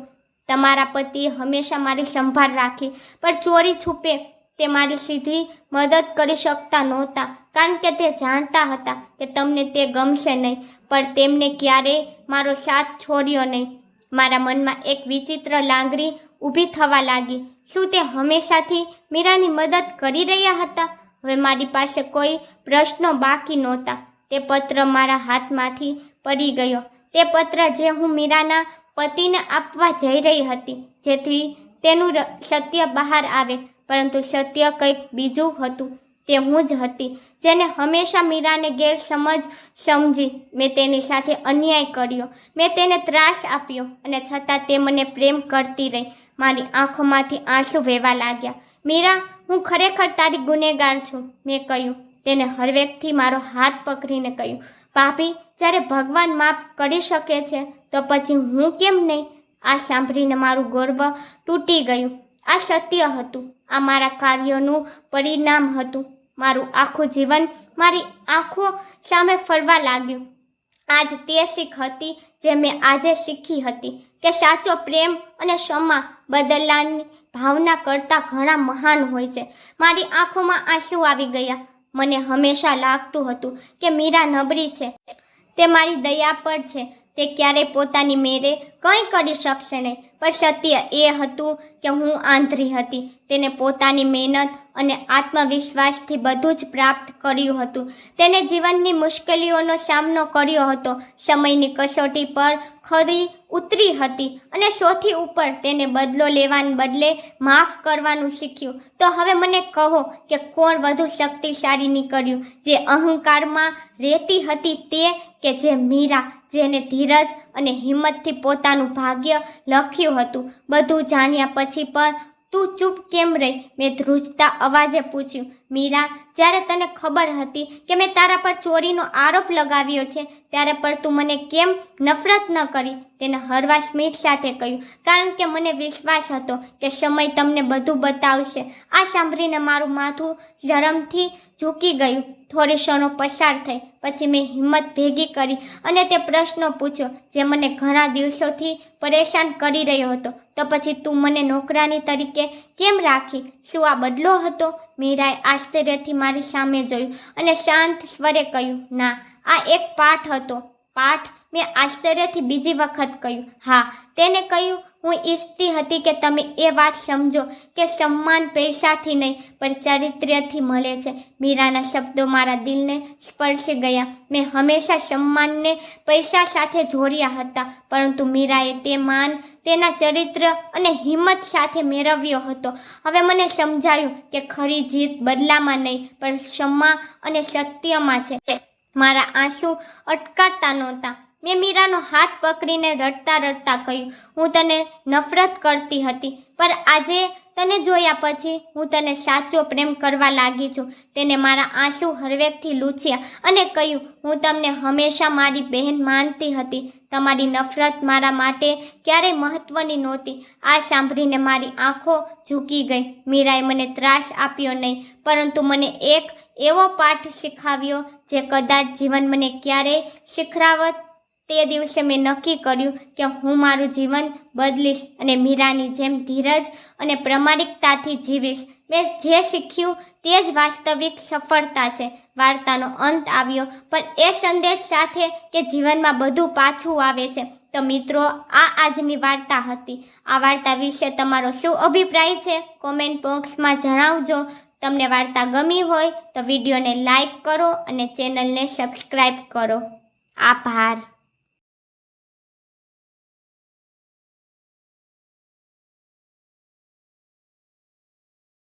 તમારા પતિએ હંમેશા મારી સંભાળ રાખી, પણ ચોરી છુપે તે મારી સીધી મદદ કરી શકતા નહોતા, કારણ કે તે જાણતા હતા કે તમને તે ગમશે નહીં, પણ તેમને ક્યારેય મારો સાથ છોડ્યો નહીં. મારા મનમાં એક વિચિત્ર લાગણી ઊભી થવા લાગી. શું તે હંમેશાથી મીરાની મદદ કરી રહ્યા હતા? હવે મારી પાસે કોઈ પ્રશ્નો બાકી નહોતા. તે પત્ર મારા હાથમાંથી પડી ગયો. તે પત્ર જે હું મીરાના પતિને આપવા જઈ રહી હતી, જેથી તેનું સત્ય બહાર આવે, પરંતુ સત્ય કંઈક બીજું હતું. તે હું જ હતી જેને હંમેશા મીરાને ગેરસમજ સમજી. મેં તેની સાથે અન્યાય કર્યો, મેં તેને ત્રાસ આપ્યો, અને છતાં તે મને પ્રેમ કરતી રહી. મારી આંખોમાંથી આંસુ વહેવા લાગ્યા. મીરા, હું ખરેખર તારી ગુનેગાર છું, મેં કહ્યું. તેને હળવેકથી મારો હાથ પકડીને કહ્યું, ભાભી, જ્યારે ભગવાન માફ કરી શકે છે તો પછી હું કેમ નહીં? આ સાંભળીને મારું ગર્વ તૂટી ગયું. આ સત્ય હતું. આ મારા કાર્યોનું પરિણામ હતું. મારું આખું જીવન મારી આંખો સામે ફરવા લાગ્યું. આજ તે શીખ હતી જે મેં આજે શીખી હતી કે સાચો પ્રેમ અને ક્ષમા બદલાની ભાવના કરતાં ઘણા મહાન હોય છે. મારી આંખોમાં આંસુ આવી ગયા. મને હંમેશા લાગતું હતું કે મીરા નબળી છે, તે મારી દયા પર છે, તે ક્યારેય પોતાની મેરે કંઈ કરી શકશે નહીં. પણ સત્ય એ હતું કે હું આંધળી હતી. તેને પોતાની મહેનત અને આત્મવિશ્વાસથી બધું જ પ્રાપ્ત કર્યું હતું. તેને જીવનની મુશ્કેલીઓનો સામનો કર્યો હતો, સમયની કસોટી પર ખરી ઉતરી હતી, અને સૌથી ઉપર તેને બદલો લેવાને બદલે માફ કરવાનું શીખ્યું. તો હવે મને કહો કે કોણ વધુ શક્તિશાળી નીકળ્યું, જે અહંકારમાં રહેતી હતી તે કે જે મીરા, જેને ધીરજ અને હિંમતથી પોતાનું ભાગ્ય લખ્યું હતું? બધું જાણ્યા પછી પણ તું ચૂપ કેમ રહી? મેં ધ્રુજતા અવાજે પૂછ્યું. મીરા, જ્યારે તને ખબર હતી કે મેં તારા પર ચોરીનો આરોપ લગાવ્યો છે, ત્યારે પણ તું મને કેમ નફરત ન કરી? તેને હળવા સ્મિત સાથે કહ્યું, કારણ કે મને વિશ્વાસ હતો કે સમય તમને બધું બતાવશે. આ સાંભળીને મારું માથું ઝરમથી ઝૂકી ગયું. થોડી ક્ષણો પસાર થઈ પછી મેં હિંમત ભેગી કરી અને તે પ્રશ્ન પૂછ્યો જે મને ઘણા દિવસોથી પરેશાન કરી રહ્યો હતો. તો પછી તું મને નોકરાની તરીકે કેમ રાખી? શું આ બદલો હતો? મીરાએ આશ્ચર્યથી મારી સામે જોયું અને શાંત સ્વરે કહ્યું, ના, આ એક પાઠ હતો. પાઠ? મેં આશ્ચર્યથી બીજી વખત કહ્યું. હા. તેને કહ્યું, હું ઈચ્છતી હતી કે તમે એ વાત સમજો કે સન્માન પૈસાથી નહીં પણ ચારિત્ર્યથી મળે છે. મીરાના શબ્દો મારા દિલને સ્પર્શી ગયા. મેં હંમેશા સન્માનને પૈસા સાથે જોડ્યા હતા, પરંતુ મીરાએ તે માન તેના ચરિત્ર અને હિંમત સાથે મેળવ્યો હતો. હવે મને સમજાયું કે ખરી જીત બદલામાં નહીં પણ ક્ષમા અને સત્યમાં છે. મારા આંસુ અટકાતા નહોતા. મેં મીરાનો હાથ પકડીને રડતા રડતા કહ્યું, હું તને નફરત કરતી હતી, પણ આજે તને જોયા પછી હું તને સાચો પ્રેમ કરવા લાગી છું. તેને મારા આંસુ હળવેકથી લૂછ્યા અને કહ્યું, હું તમને હંમેશા મારી બહેન માનતી હતી. તમારી નફરત મારા માટે ક્યારેય મહત્વની નહોતી. આ સાંભળીને મારી આંખો ઝૂકી ગઈ. મીરાએ મને ત્રાસ આપ્યો નહીં, પરંતુ મને એક એવો પાઠ શીખવ્યો જે કદાચ જીવન મને ક્યારેય શીખરાવત. તે દિવસે મેં નક્કી કર્યું કે હું મારું જીવન બદલીશ અને મીરાની જેમ ધીરજ અને પ્રામાણિકતાથી જીવીશ. મેં જે શીખ્યું તે જ વાસ્તવિક સફળતા છે. વાર્તાનો અંત આવ્યો, પણ એ સંદેશ સાથે કે જીવનમાં બધું પાછું આવે છે. તો મિત્રો, આ આજની વાર્તા હતી. આ વાર્તા વિશે તમારો શું અભિપ્રાય છે? કોમેન્ટ બોક્સમાં જણાવજો. તમને વાર્તા ગમી હોય તો વિડીયોને લાઈક કરો અને ચેનલને સબસ્ક્રાઈબ કરો. આભાર.